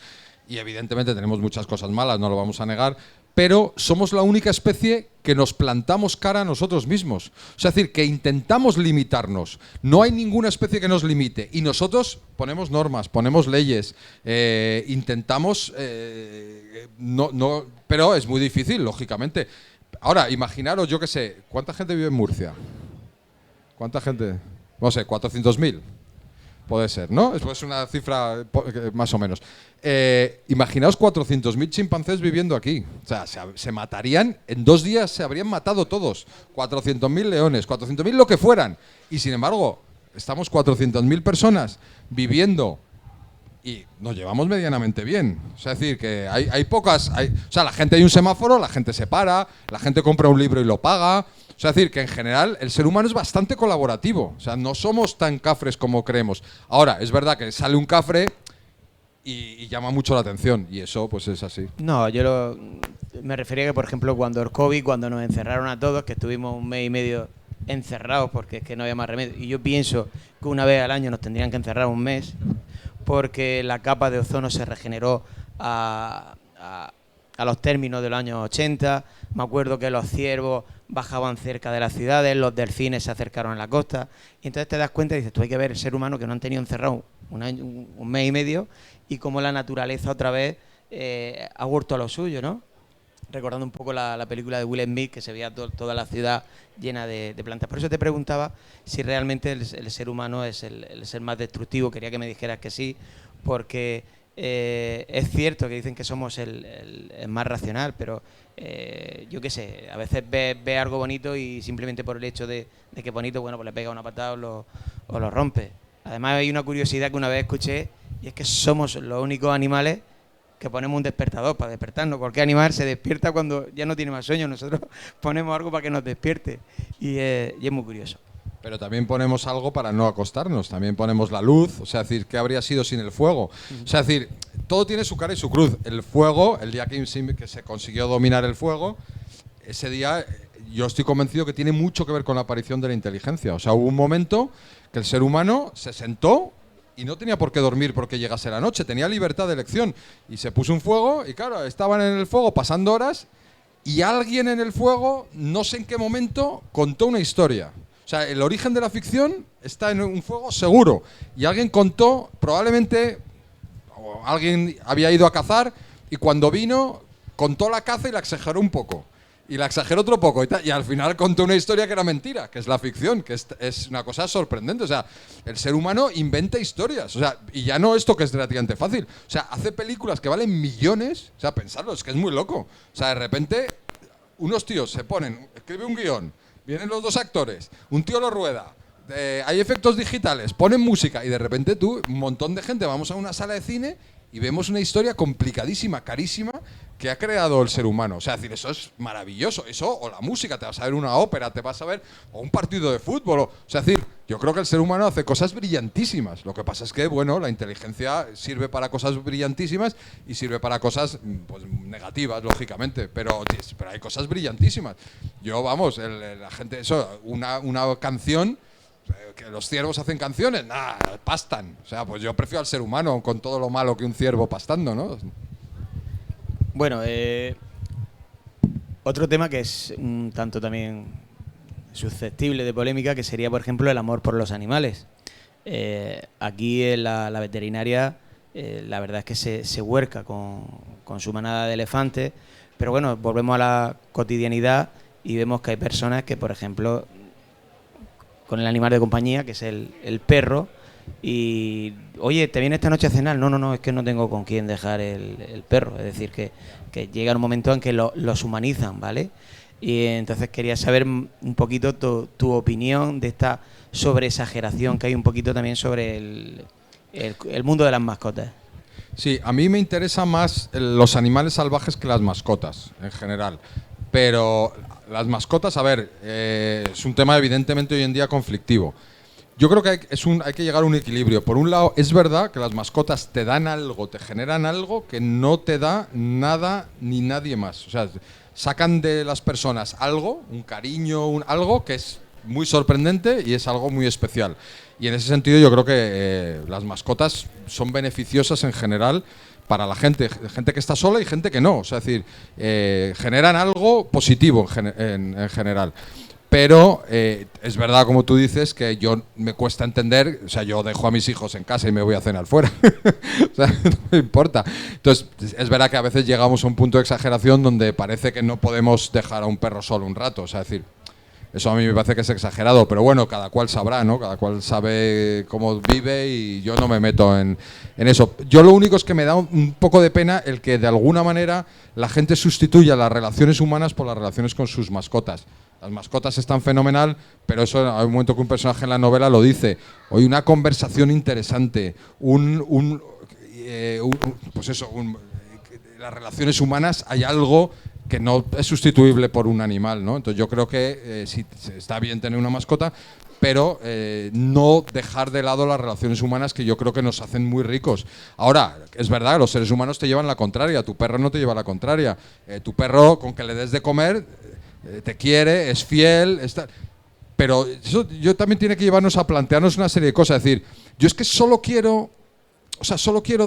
y evidentemente tenemos muchas cosas malas, no lo vamos a negar, pero somos la única especie que nos plantamos cara a nosotros mismos. O sea, es decir, que intentamos limitarnos. No hay ninguna especie que nos limite. Y nosotros ponemos normas, ponemos leyes, intentamos... pero es muy difícil, lógicamente. Ahora, imaginaros, yo qué sé, ¿cuánta gente vive en Murcia? ¿Cuánta gente? No sé, 400.000. Puede ser, ¿no? Es una cifra más o menos. Imaginaos 400.000 chimpancés viviendo aquí. O sea, se matarían, en 2 días se habrían matado todos. 400.000 leones, 400.000 lo que fueran. Y sin embargo, estamos 400.000 personas viviendo y nos llevamos medianamente bien. O sea, es decir, que hay pocas... o sea, la gente, hay un semáforo, la gente se para, la gente compra un libro y lo paga... O sea, es decir, que en general el ser humano es bastante colaborativo. O sea, no somos tan cafres como creemos. Ahora, es verdad que sale un cafre y llama mucho la atención. Y eso, pues es así. No, yo me refería que, por ejemplo, cuando el COVID, cuando nos encerraron a todos, que estuvimos 1 mes y medio encerrados porque es que no había más remedio. Y yo pienso que una vez al año nos tendrían que encerrar 1 mes porque la capa de ozono se regeneró a los términos de los años 80. Me acuerdo que los ciervos bajaban cerca de las ciudades, los delfines se acercaron a la costa. Y entonces te das cuenta y dices, tú hay que ver el ser humano que no han tenido encerrado un mes y medio y cómo la naturaleza otra vez ha vuelto a lo suyo, ¿no? Recordando un poco la película de Will Smith, que se veía toda la ciudad llena de plantas. Por eso te preguntaba si realmente el ser humano es el ser más destructivo. Quería que me dijeras que sí, porque es cierto que dicen que somos el más racional, pero yo qué sé, a veces ve algo bonito y simplemente por el hecho de que es bonito, bueno, pues le pega una patada o lo rompe. Además hay una curiosidad que una vez escuché, y es que somos los únicos animales que ponemos un despertador para despertarnos. Cualquier animal se despierta cuando ya no tiene más sueño. Nosotros ponemos algo para que nos despierte. Y es muy curioso. Pero también ponemos algo para no acostarnos. También ponemos la luz. O sea, es decir, ¿qué habría sido sin el fuego? O sea, es decir, todo tiene su cara y su cruz. El fuego, el día que se consiguió dominar el fuego, ese día yo estoy convencido que tiene mucho que ver con la aparición de la inteligencia. O sea, hubo un momento que el ser humano se sentó y no tenía por qué dormir porque llegase la noche, tenía libertad de elección. Y se puso un fuego y claro, estaban en el fuego pasando horas y alguien en el fuego, no sé en qué momento, contó una historia. O sea, el origen de la ficción está en un fuego seguro. Y alguien contó, probablemente, o alguien había ido a cazar y cuando vino, contó la caza y la exageró un poco. Y la exageró otro poco y al final contó una historia que era mentira, que es la ficción, que es una cosa sorprendente. O sea, el ser humano inventa historias. O sea, y ya no esto que es relativamente fácil. O sea, hace películas que valen millones. O sea, pensarlo, es que es muy loco. O sea, de repente, unos tíos se ponen, escribe un guión, vienen los 2 actores, un tío lo rueda, hay efectos digitales, ponen música y de repente tú, un montón de gente, vamos a una sala de cine y vemos una historia complicadísima, carísima, que ha creado el ser humano. O sea, es decir, eso es maravilloso. Eso, o la música, te vas a ver una ópera, te vas a ver, o un partido de fútbol. O sea, es decir, yo creo que el ser humano hace cosas brillantísimas. Lo que pasa es que, bueno, la inteligencia sirve para cosas brillantísimas y sirve para cosas pues, negativas, lógicamente. Pero hay cosas brillantísimas. Yo, vamos, la gente, eso, una canción... Que los ciervos hacen canciones, nada, pastan. O sea, pues yo prefiero al ser humano con todo lo malo que un ciervo pastando, ¿no? Bueno, otro tema que es un tanto también susceptible de polémica, que sería, por ejemplo, el amor por los animales. Aquí en la veterinaria, la verdad es que se huerca con su manada de elefantes, pero bueno, volvemos a la cotidianidad y vemos que hay personas que, por ejemplo, con el animal de compañía, que es el perro, y oye, ¿te viene esta noche a cenar? No, es que no tengo con quién dejar el perro. Es decir, que llega un momento en que los humanizan, ¿vale? Y entonces quería saber un poquito tu opinión de esta sobreexageración que hay un poquito también sobre el mundo de las mascotas. Sí, a mí me interesan más los animales salvajes que las mascotas, en general. Pero las mascotas, a ver, es un tema evidentemente hoy en día conflictivo. Yo creo que hay que llegar a un equilibrio. Por un lado, es verdad que las mascotas te dan algo, te generan algo que no te da nada ni nadie más. O sea, sacan de las personas algo, un cariño, algo que es muy sorprendente y es algo muy especial. Y en ese sentido yo creo que las mascotas son beneficiosas en general para la gente que está sola y gente que no. O sea, es decir, generan algo positivo en general. Pero es verdad, como tú dices, que yo me cuesta entender, o sea, yo dejo a mis hijos en casa y me voy a cenar fuera. O sea, no me importa. Entonces, es verdad que a veces llegamos a un punto de exageración donde parece que no podemos dejar a un perro solo un rato. O sea, es decir, eso a mí me parece que es exagerado, pero bueno, cada cual sabrá, ¿no? Cada cual sabe cómo vive y yo no me meto en eso. Yo lo único es que me da un poco de pena el que de alguna manera la gente sustituya las relaciones humanas por las relaciones con sus mascotas. Las mascotas están fenomenal, pero eso hay un momento que un personaje en la novela lo dice. Hoy una conversación interesante, pues eso, las relaciones humanas hay algo que no es sustituible por un animal, ¿no? Entonces yo creo que sí está bien tener una mascota, pero no dejar de lado las relaciones humanas que yo creo que nos hacen muy ricos. Ahora, es verdad, los seres humanos te llevan la contraria, tu perro no te lleva la contraria. Tu perro, con que le des de comer, te quiere, es fiel, pero eso yo también tiene que llevarnos a plantearnos una serie de cosas. Es decir, yo es que solo quiero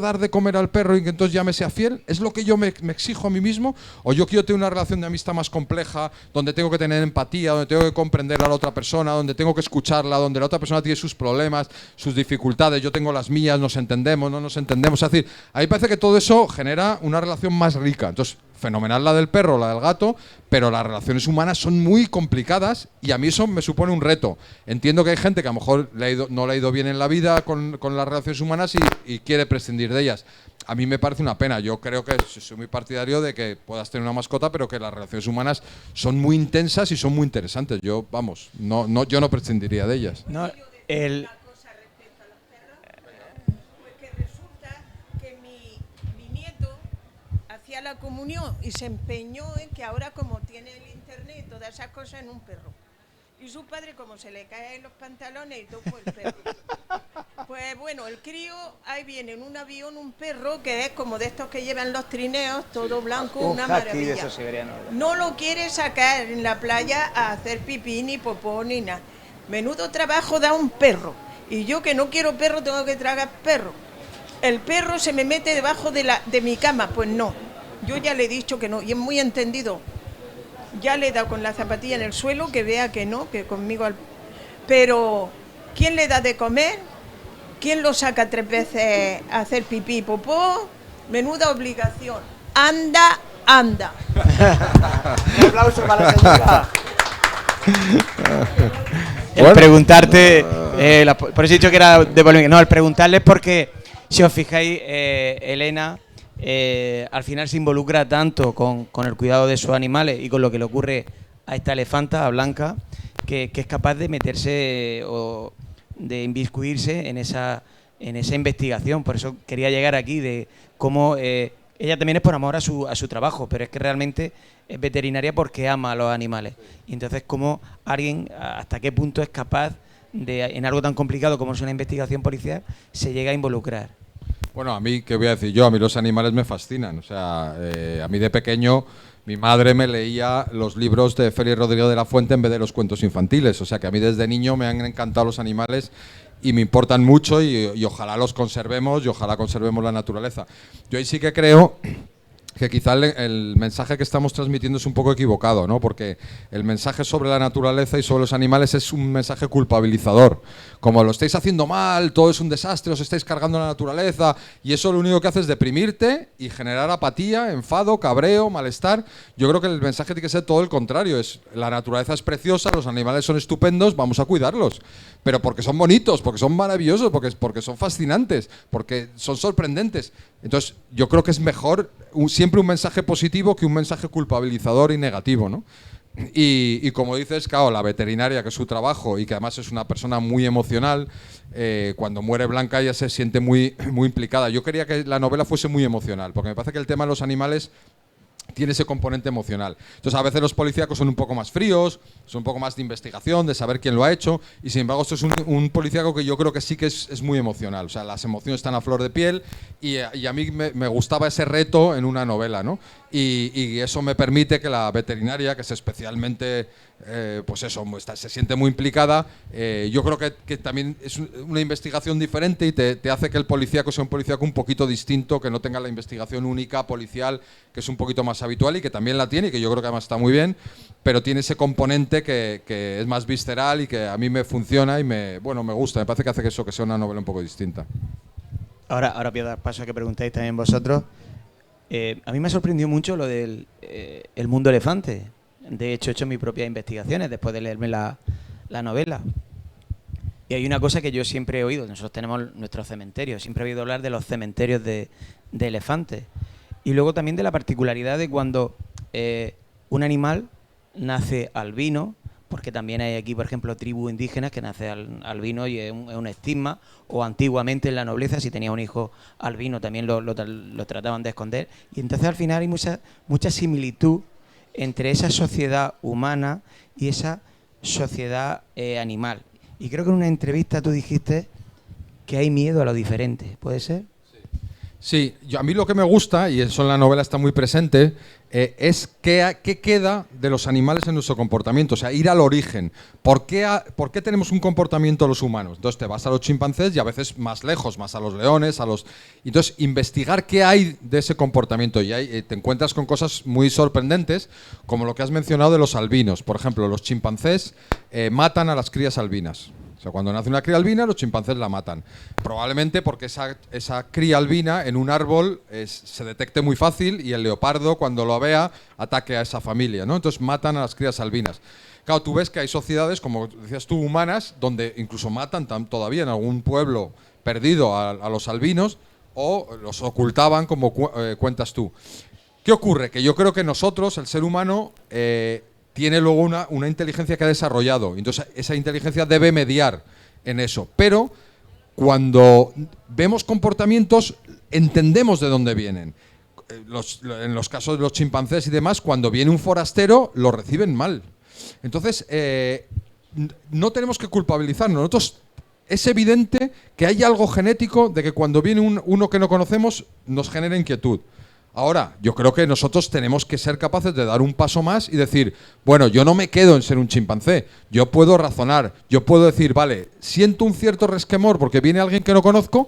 dar de comer al perro y que entonces ya me sea fiel. ¿Es lo que yo me exijo a mí mismo? ¿O yo quiero tener una relación de amistad más compleja, donde tengo que tener empatía, donde tengo que comprender a la otra persona, donde tengo que escucharla, donde la otra persona tiene sus problemas, sus dificultades, yo tengo las mías, nos entendemos, no nos entendemos? Es decir, a mí me parece que todo eso genera una relación más rica. Entonces, fenomenal la del perro, la del gato, pero las relaciones humanas son muy complicadas y a mí eso me supone un reto. Entiendo que hay gente que a lo mejor no le ha ido bien en la vida con las relaciones humanas y quiere prescindir de ellas. A mí me parece una pena. Yo creo que soy muy partidario de que puedas tener una mascota, pero que las relaciones humanas son muy intensas y son muy interesantes. Yo no prescindiría de ellas. No, hacía la comunión y se empeñó en que ahora, como tiene el internet y todas esas cosas, en un perro. Y su padre, como se le caen los pantalones y tocó el perro. Pues bueno, el crío, ahí viene en un avión un perro que es como de estos que llevan los trineos, todo blanco, una maravilla. No lo quiere sacar en la playa a hacer pipí, ni popó, ni nada. Menudo trabajo da un perro. Y yo que no quiero perro tengo que tragar perro. El perro se me mete debajo de mi cama. Pues no, yo ya le he dicho que no, y es muy entendido. Ya le he dado con la zapatilla en el suelo, que vea que no, que conmigo... Pero, ¿quién le da de comer? ¿Quién lo saca 3 veces a hacer pipí y popó? Menuda obligación. Anda, anda. Un aplauso para la señora. El preguntarte, por eso he dicho que era de polémica. No, el preguntarles porque, si os fijáis, Elena al final se involucra tanto con el cuidado de sus animales y con lo que le ocurre a esta elefanta, a Blanca, que es capaz de meterse o de inmiscuirse en esa investigación. Por eso quería llegar aquí, de cómo ella también es por amor a su trabajo, pero es que realmente es veterinaria porque ama a los animales. Y entonces, cómo alguien, hasta qué punto es capaz de, en algo tan complicado como es una investigación policial, se llega a involucrar. Bueno, a mí, ¿qué voy a decir yo? A mí los animales me fascinan. O sea, a mí de pequeño mi madre me leía los libros de Félix Rodríguez de la Fuente en vez de los cuentos infantiles. O sea, que a mí desde niño me han encantado los animales y me importan mucho y ojalá los conservemos y ojalá conservemos la naturaleza. Yo ahí sí que creo que quizá el mensaje que estamos transmitiendo es un poco equivocado, ¿no? Porque el mensaje sobre la naturaleza y sobre los animales es un mensaje culpabilizador. Como lo estáis haciendo mal, todo es un desastre, os estáis cargando la naturaleza, y eso lo único que hace es deprimirte y generar apatía, enfado, cabreo, malestar. Yo creo que el mensaje tiene que ser todo el contrario. La naturaleza es preciosa, los animales son estupendos, vamos a cuidarlos. Pero porque son bonitos, porque son maravillosos, porque son fascinantes, porque son sorprendentes. Entonces, yo creo que es mejor siempre un mensaje positivo que un mensaje culpabilizador y negativo, ¿no? Y como dices, claro, la veterinaria, que es su trabajo y que además es una persona muy emocional, cuando muere Blanca ella se siente muy, muy implicada. Yo quería que la novela fuese muy emocional, porque me parece que el tema de los animales tiene ese componente emocional. Entonces, a veces los policíacos son un poco más fríos, son un poco más de investigación, de saber quién lo ha hecho, y sin embargo esto es un policíaco que yo creo que sí que es muy emocional. O sea, las emociones están a flor de piel y a mí me gustaba ese reto en una novela, ¿no? Y eso me permite que la veterinaria, que es especialmente, pues eso, se siente muy implicada, yo creo que también es una investigación diferente y te hace que el policíaco sea un policíaco un poquito distinto, que no tenga la investigación única policial, que es un poquito más habitual y que también la tiene y que yo creo que además está muy bien, pero tiene ese componente que es más visceral y que a mí me funciona y me gusta. Me parece que hace que sea una novela un poco distinta. Ahora voy a dar paso a que preguntéis también vosotros. A mí me ha sorprendido mucho lo del el mundo elefante. De hecho, he hecho mis propias investigaciones después de leerme la novela. Y hay una cosa que yo siempre he oído. Nosotros tenemos nuestros cementerios. Siempre he oído hablar de los cementerios de elefantes. Y luego también de la particularidad de cuando un animal nace albino, porque también hay aquí, por ejemplo, tribus indígenas que nacen albino y es un estigma, o antiguamente en la nobleza, si tenía un hijo albino también lo trataban de esconder. Y entonces al final hay mucha similitud entre esa sociedad humana y esa sociedad animal. Y creo que en una entrevista tú dijiste que hay miedo a lo diferente, ¿puede ser? Sí, a mí lo que me gusta, y eso en la novela está muy presente, es qué queda de los animales en nuestro comportamiento, o sea, ir al origen. ¿Por qué tenemos un comportamiento los humanos? Entonces te vas a los chimpancés y a veces más lejos, más a los leones, Entonces, investigar qué hay de ese comportamiento. Y te encuentras con cosas muy sorprendentes, como lo que has mencionado de los albinos. Por ejemplo, los chimpancés matan a las crías albinas. O sea, cuando nace una cría albina, los chimpancés la matan. Probablemente porque esa cría albina en un árbol se detecte muy fácil y el leopardo, cuando lo vea, ataque a esa familia, ¿no? Entonces matan a las crías albinas. Claro, tú ves que hay sociedades, como decías tú, humanas, donde incluso matan todavía en algún pueblo perdido a los albinos o los ocultaban, como cuentas tú. ¿Qué ocurre? Que yo creo que nosotros, el ser humano, tiene luego una inteligencia que ha desarrollado. Entonces, esa inteligencia debe mediar en eso. Pero cuando vemos comportamientos, entendemos de dónde vienen. En los casos de los chimpancés y demás, cuando viene un forastero, lo reciben mal. Entonces, no tenemos que culpabilizarnos. Nosotros, es evidente que hay algo genético de que cuando viene uno que no conocemos, nos genera inquietud. Ahora, yo creo que nosotros tenemos que ser capaces de dar un paso más y decir, bueno, yo no me quedo en ser un chimpancé, yo puedo razonar, yo puedo decir, vale, siento un cierto resquemor porque viene alguien que no conozco,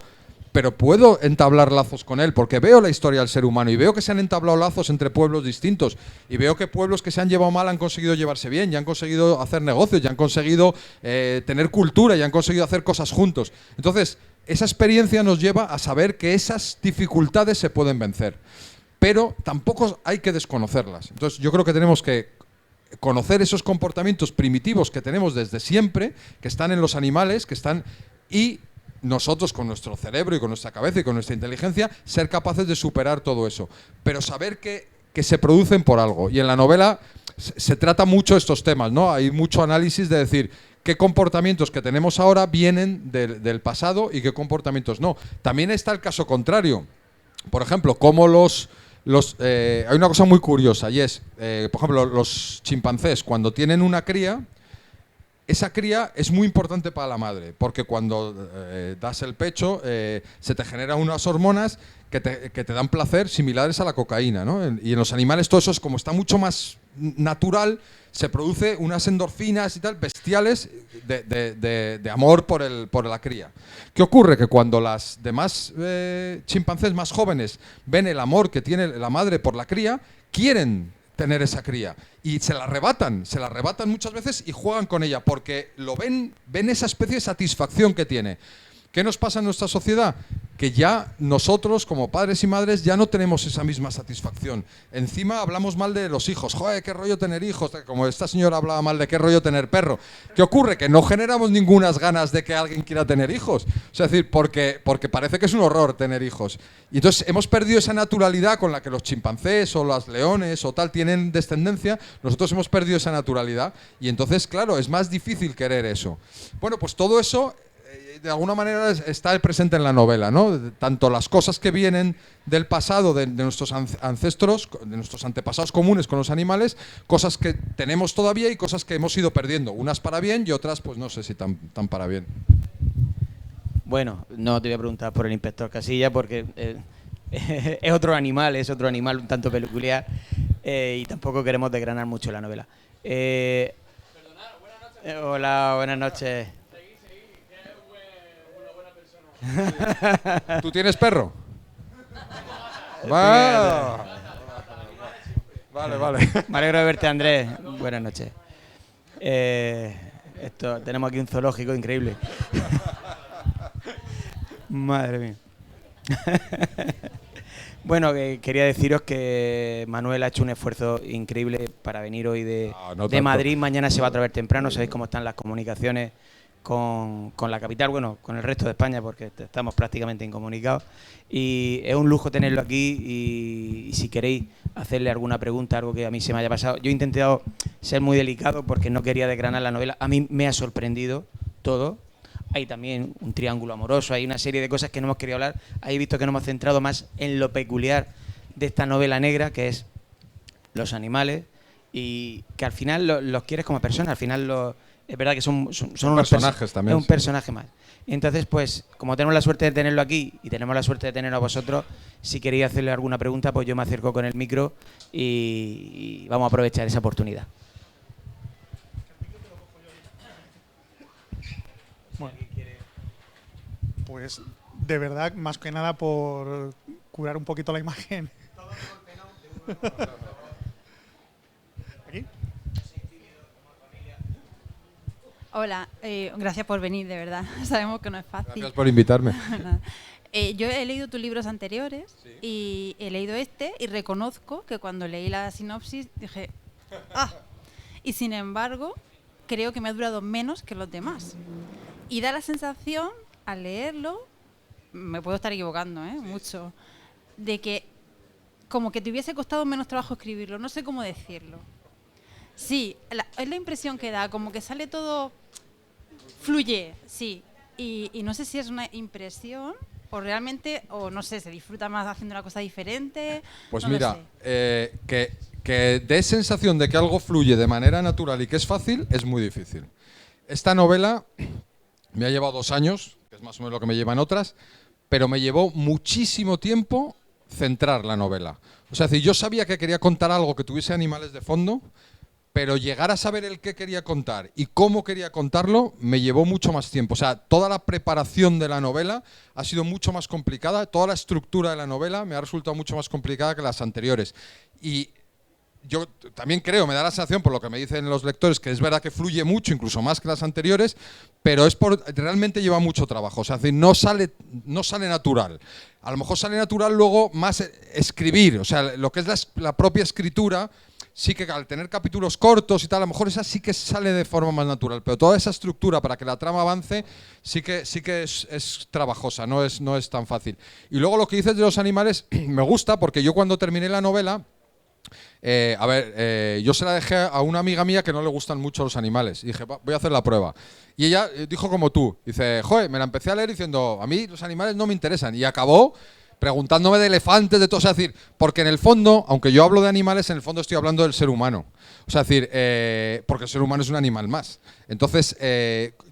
pero puedo entablar lazos con él porque veo la historia del ser humano y veo que se han entablado lazos entre pueblos distintos y veo que pueblos que se han llevado mal han conseguido llevarse bien, ya han conseguido hacer negocios, ya han conseguido tener cultura, ya han conseguido hacer cosas juntos. Entonces, esa experiencia nos lleva a saber que esas dificultades se pueden vencer, pero tampoco hay que desconocerlas. Entonces, yo creo que tenemos que conocer esos comportamientos primitivos que tenemos desde siempre, que están en los animales, que están y nosotros con nuestro cerebro y con nuestra cabeza y con nuestra inteligencia ser capaces de superar todo eso, pero saber que se producen por algo. Y en la novela se trata mucho estos temas, ¿no? Hay mucho análisis de decir qué comportamientos que tenemos ahora vienen del pasado y qué comportamientos no. También está el caso contrario. Por ejemplo, cómo hay una cosa muy curiosa y es, por ejemplo, los chimpancés cuando tienen una cría, esa cría es muy importante para la madre, porque cuando das el pecho se te generan unas hormonas que te dan placer similares a la cocaína, ¿no? Y en los animales todo eso es como está mucho más natural, se produce unas endorfinas y tal, bestiales de amor por la cría. ¿Qué ocurre? Que cuando las demás chimpancés más jóvenes ven el amor que tiene la madre por la cría, quieren tener esa cría y se la arrebatan muchas veces y juegan con ella porque lo ven esa especie de satisfacción que tiene. ¿Qué nos pasa en nuestra sociedad? Que ya nosotros, como padres y madres, ya no tenemos esa misma satisfacción. Encima hablamos mal de los hijos. Joder, qué rollo tener hijos. Como esta señora hablaba mal de qué rollo tener perro. ¿Qué ocurre? Que no generamos ninguna ganas de que alguien quiera tener hijos. O sea, es decir, porque parece que es un horror tener hijos. Y entonces hemos perdido esa naturalidad con la que los chimpancés o los leones o tal tienen descendencia. Nosotros hemos perdido esa naturalidad. Y entonces, claro, es más difícil querer eso. Bueno, pues todo eso de alguna manera está presente en la novela, ¿no? Tanto las cosas que vienen del pasado, de nuestros ancestros, de nuestros antepasados comunes con los animales, cosas que tenemos todavía y cosas que hemos ido perdiendo, unas para bien y otras, pues no sé si tan para bien. Bueno, no te voy a preguntar por el inspector Casilla porque es otro animal un tanto peculiar y tampoco queremos desgranar mucho la novela. Hola, buenas noches. ¿Tú tienes perro? Vale. Me alegro de verte, Andrés. Buenas noches. Tenemos aquí un zoológico increíble. Madre mía. Bueno, quería deciros que Manuel ha hecho un esfuerzo increíble para venir hoy de Madrid. Mañana se va a traer temprano. Sabéis cómo están las comunicaciones con la capital, bueno, con el resto de España, porque estamos prácticamente incomunicados. Y es un lujo tenerlo aquí y si queréis hacerle alguna pregunta, algo que a mí se me haya pasado. Yo he intentado ser muy delicado porque no quería desgranar la novela. A mí me ha sorprendido todo. Hay también un triángulo amoroso, hay una serie de cosas que no hemos querido hablar. Ahí he visto que nos hemos centrado más en lo peculiar de esta novela negra, que es los animales, y que al final los quieres como personas, al final es verdad que son unos personajes también. Es un personaje más. Entonces, pues, como tenemos la suerte de tenerlo aquí y tenemos la suerte de tenerlo a vosotros, si queréis hacerle alguna pregunta, pues yo me acerco con el micro y vamos a aprovechar esa oportunidad. Bueno, pues de verdad, más que nada por curar un poquito la imagen. ¿Aquí? Hola, gracias por venir, de verdad. Sabemos que no es fácil. Gracias por invitarme. Yo he leído tus libros anteriores y he leído este y reconozco que cuando leí la sinopsis dije, ¡ah! Y sin embargo, creo que me ha durado menos que los demás. Y da la sensación, al leerlo, me puedo estar equivocando, mucho, de que como que te hubiese costado menos trabajo escribirlo, no sé cómo decirlo. Sí, es la impresión que da, como que sale todo, fluye, sí. Y no sé si es una impresión o realmente, o no sé, se disfruta más haciendo una cosa diferente. Pues no mira, que dé sensación de que algo fluye de manera natural y que es fácil, es muy difícil. Esta novela me ha llevado 2 años, que es más o menos lo que me llevan otras, pero me llevó muchísimo tiempo centrar la novela. O sea, es decir, yo sabía que quería contar algo que tuviese animales de fondo, pero llegar a saber el qué quería contar y cómo quería contarlo me llevó mucho más tiempo. O sea, toda la preparación de la novela ha sido mucho más complicada, toda la estructura de la novela me ha resultado mucho más complicada que las anteriores. Y yo también creo, me da la sensación, por lo que me dicen los lectores, que es verdad que fluye mucho, incluso más que las anteriores, pero realmente lleva mucho trabajo. O sea, no sale natural. A lo mejor sale natural luego más escribir, o sea, lo que es la propia escritura. Sí que al tener capítulos cortos y tal, a lo mejor esa sí que sale de forma más natural, pero toda esa estructura para que la trama avance sí que es trabajosa, no es tan fácil. Y luego lo que dices de los animales me gusta, porque yo cuando terminé la novela, yo se la dejé a una amiga mía que no le gustan mucho los animales y dije, voy a hacer la prueba. Y ella dijo como tú, dice, joder, me la empecé a leer diciendo, a mí los animales no me interesan, y acabó preguntándome de elefantes, de todo. O sea, es decir, porque en el fondo, aunque yo hablo de animales, en el fondo estoy hablando del ser humano. O sea, es decir, porque el ser humano es un animal más. Entonces,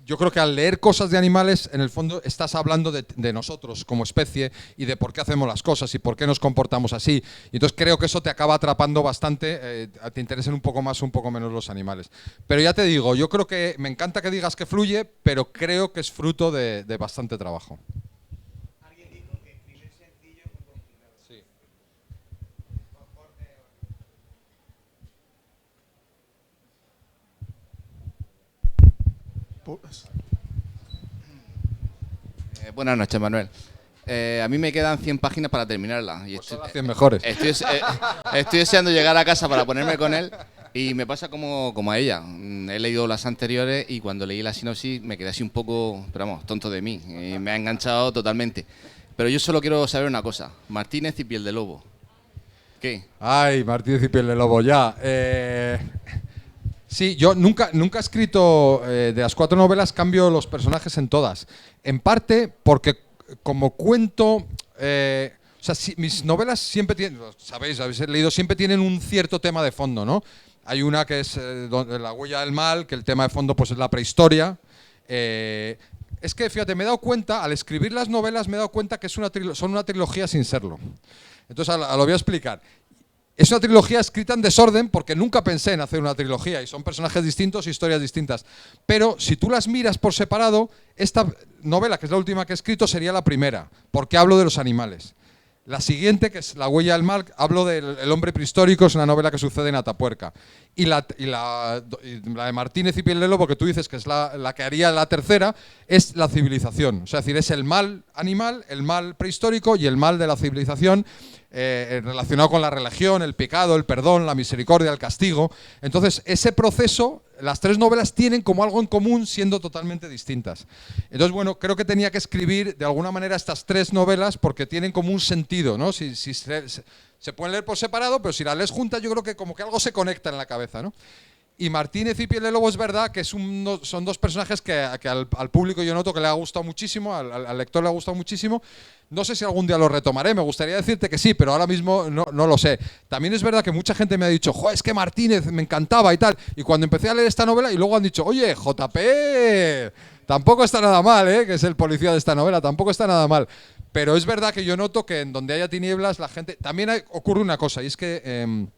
yo creo que al leer cosas de animales, en el fondo estás hablando de nosotros como especie y de por qué hacemos las cosas y por qué nos comportamos así. Y entonces creo que eso te acaba atrapando bastante, te interesen un poco más o un poco menos los animales. Pero ya te digo, yo creo que me encanta que digas que fluye, pero creo que es fruto de bastante trabajo. Buenas noches, Manuel. A mí me quedan 100 páginas para terminarla. Y pues son las 100 mejores. Estoy deseando llegar a casa para ponerme con él y me pasa como a ella. He leído las anteriores y cuando leí la sinopsis me quedé así un poco, pero vamos, tonto de mí. Me ha enganchado totalmente. Pero yo solo quiero saber una cosa. Martínez y Piel de Lobo. ¿Qué? Ay, Martínez y Piel de Lobo, ya. Sí, yo nunca he escrito, de las 4 novelas cambio los personajes en todas. En parte porque como cuento, o sea, mis novelas siempre tienen, sabéis, habéis leído, siempre tienen un cierto tema de fondo, ¿no? Hay una que es La huella del mal, que el tema de fondo pues es la prehistoria. Es que, fíjate, me he dado cuenta, al escribir las novelas me he dado cuenta que son una trilogía sin serlo. Entonces, lo voy a explicar. Es una trilogía escrita en desorden porque nunca pensé en hacer una trilogía y son personajes distintos y historias distintas. Pero si tú las miras por separado, esta novela, que es la última que he escrito, sería la primera, porque hablo de los animales. La siguiente, que es La huella del mal, hablo del hombre prehistórico, es una novela que sucede en Atapuerca. Y la de Martínez y Piel de Lobo, que tú dices que es la que haría la tercera, es la civilización. O sea, es decir, es el mal animal, el mal prehistórico y el mal de la civilización, relacionado con la religión, el pecado, el perdón, la misericordia, el castigo. Entonces, ese proceso, las 3 novelas tienen como algo en común siendo totalmente distintas. Entonces, bueno, creo que tenía que escribir de alguna manera estas 3 novelas porque tienen como un sentido, ¿no? Si se pueden leer por separado, pero si las lees juntas yo creo que como que algo se conecta en la cabeza, ¿no? Y Martínez y Piel de Lobo es verdad que son 2 personajes que al público yo noto que le ha gustado muchísimo, al lector le ha gustado muchísimo. No sé si algún día lo retomaré, me gustaría decirte que sí, pero ahora mismo no lo sé. También es verdad que mucha gente me ha dicho, jo, es que Martínez me encantaba y tal. Y cuando empecé a leer esta novela y luego han dicho, oye, JP, tampoco está nada mal, que es el policía de esta novela, tampoco está nada mal. Pero es verdad que yo noto que en Donde haya tinieblas la gente... También ocurre una cosa, y es que...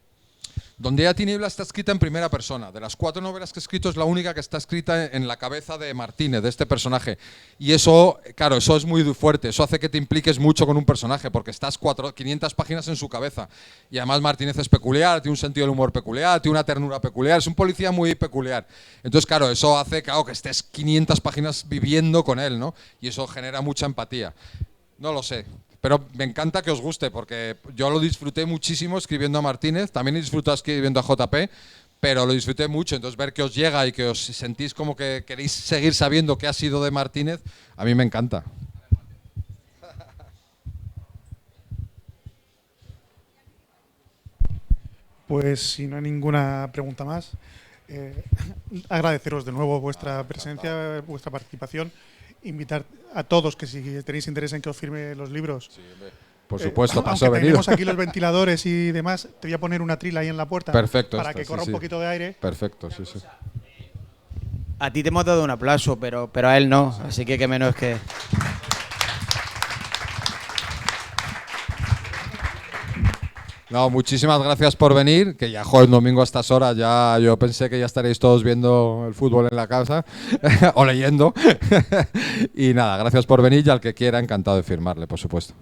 Donde haya tinieblas está escrita en primera persona. De las 4 novelas que he escrito es la única que está escrita en la cabeza de Martínez, de este personaje. Y eso, claro, eso es muy fuerte. Eso hace que te impliques mucho con un personaje, porque estás 500 páginas en su cabeza. Y además Martínez es peculiar, tiene un sentido del humor peculiar, tiene una ternura peculiar, es un policía muy peculiar. Entonces, claro, eso hace, claro, que estés 500 páginas viviendo con él, ¿no? Y eso genera mucha empatía. No lo sé. Pero me encanta que os guste, porque yo lo disfruté muchísimo escribiendo a Martínez, también he disfrutado escribiendo a JP, pero lo disfruté mucho. Entonces ver que os llega y que os sentís como que queréis seguir sabiendo qué ha sido de Martínez, a mí me encanta. Pues si no hay ninguna pregunta más, agradeceros de nuevo vuestra presencia, vuestra participación. Invitar a todos que si tenéis interés en que os firme los libros. Sí, por supuesto, aunque tenemos aquí los ventiladores y demás, te voy a poner una trila ahí en la puerta. Perfecto, para que corra un poquito de aire. Perfecto, sí, sí. A ti te hemos dado un aplauso, pero a él no, así que menos que... No, muchísimas gracias por venir, que ya el domingo a estas horas ya yo pensé que ya estaréis todos viendo el fútbol en la casa o leyendo. Y nada, gracias por venir y al que quiera, encantado de firmarle, por supuesto.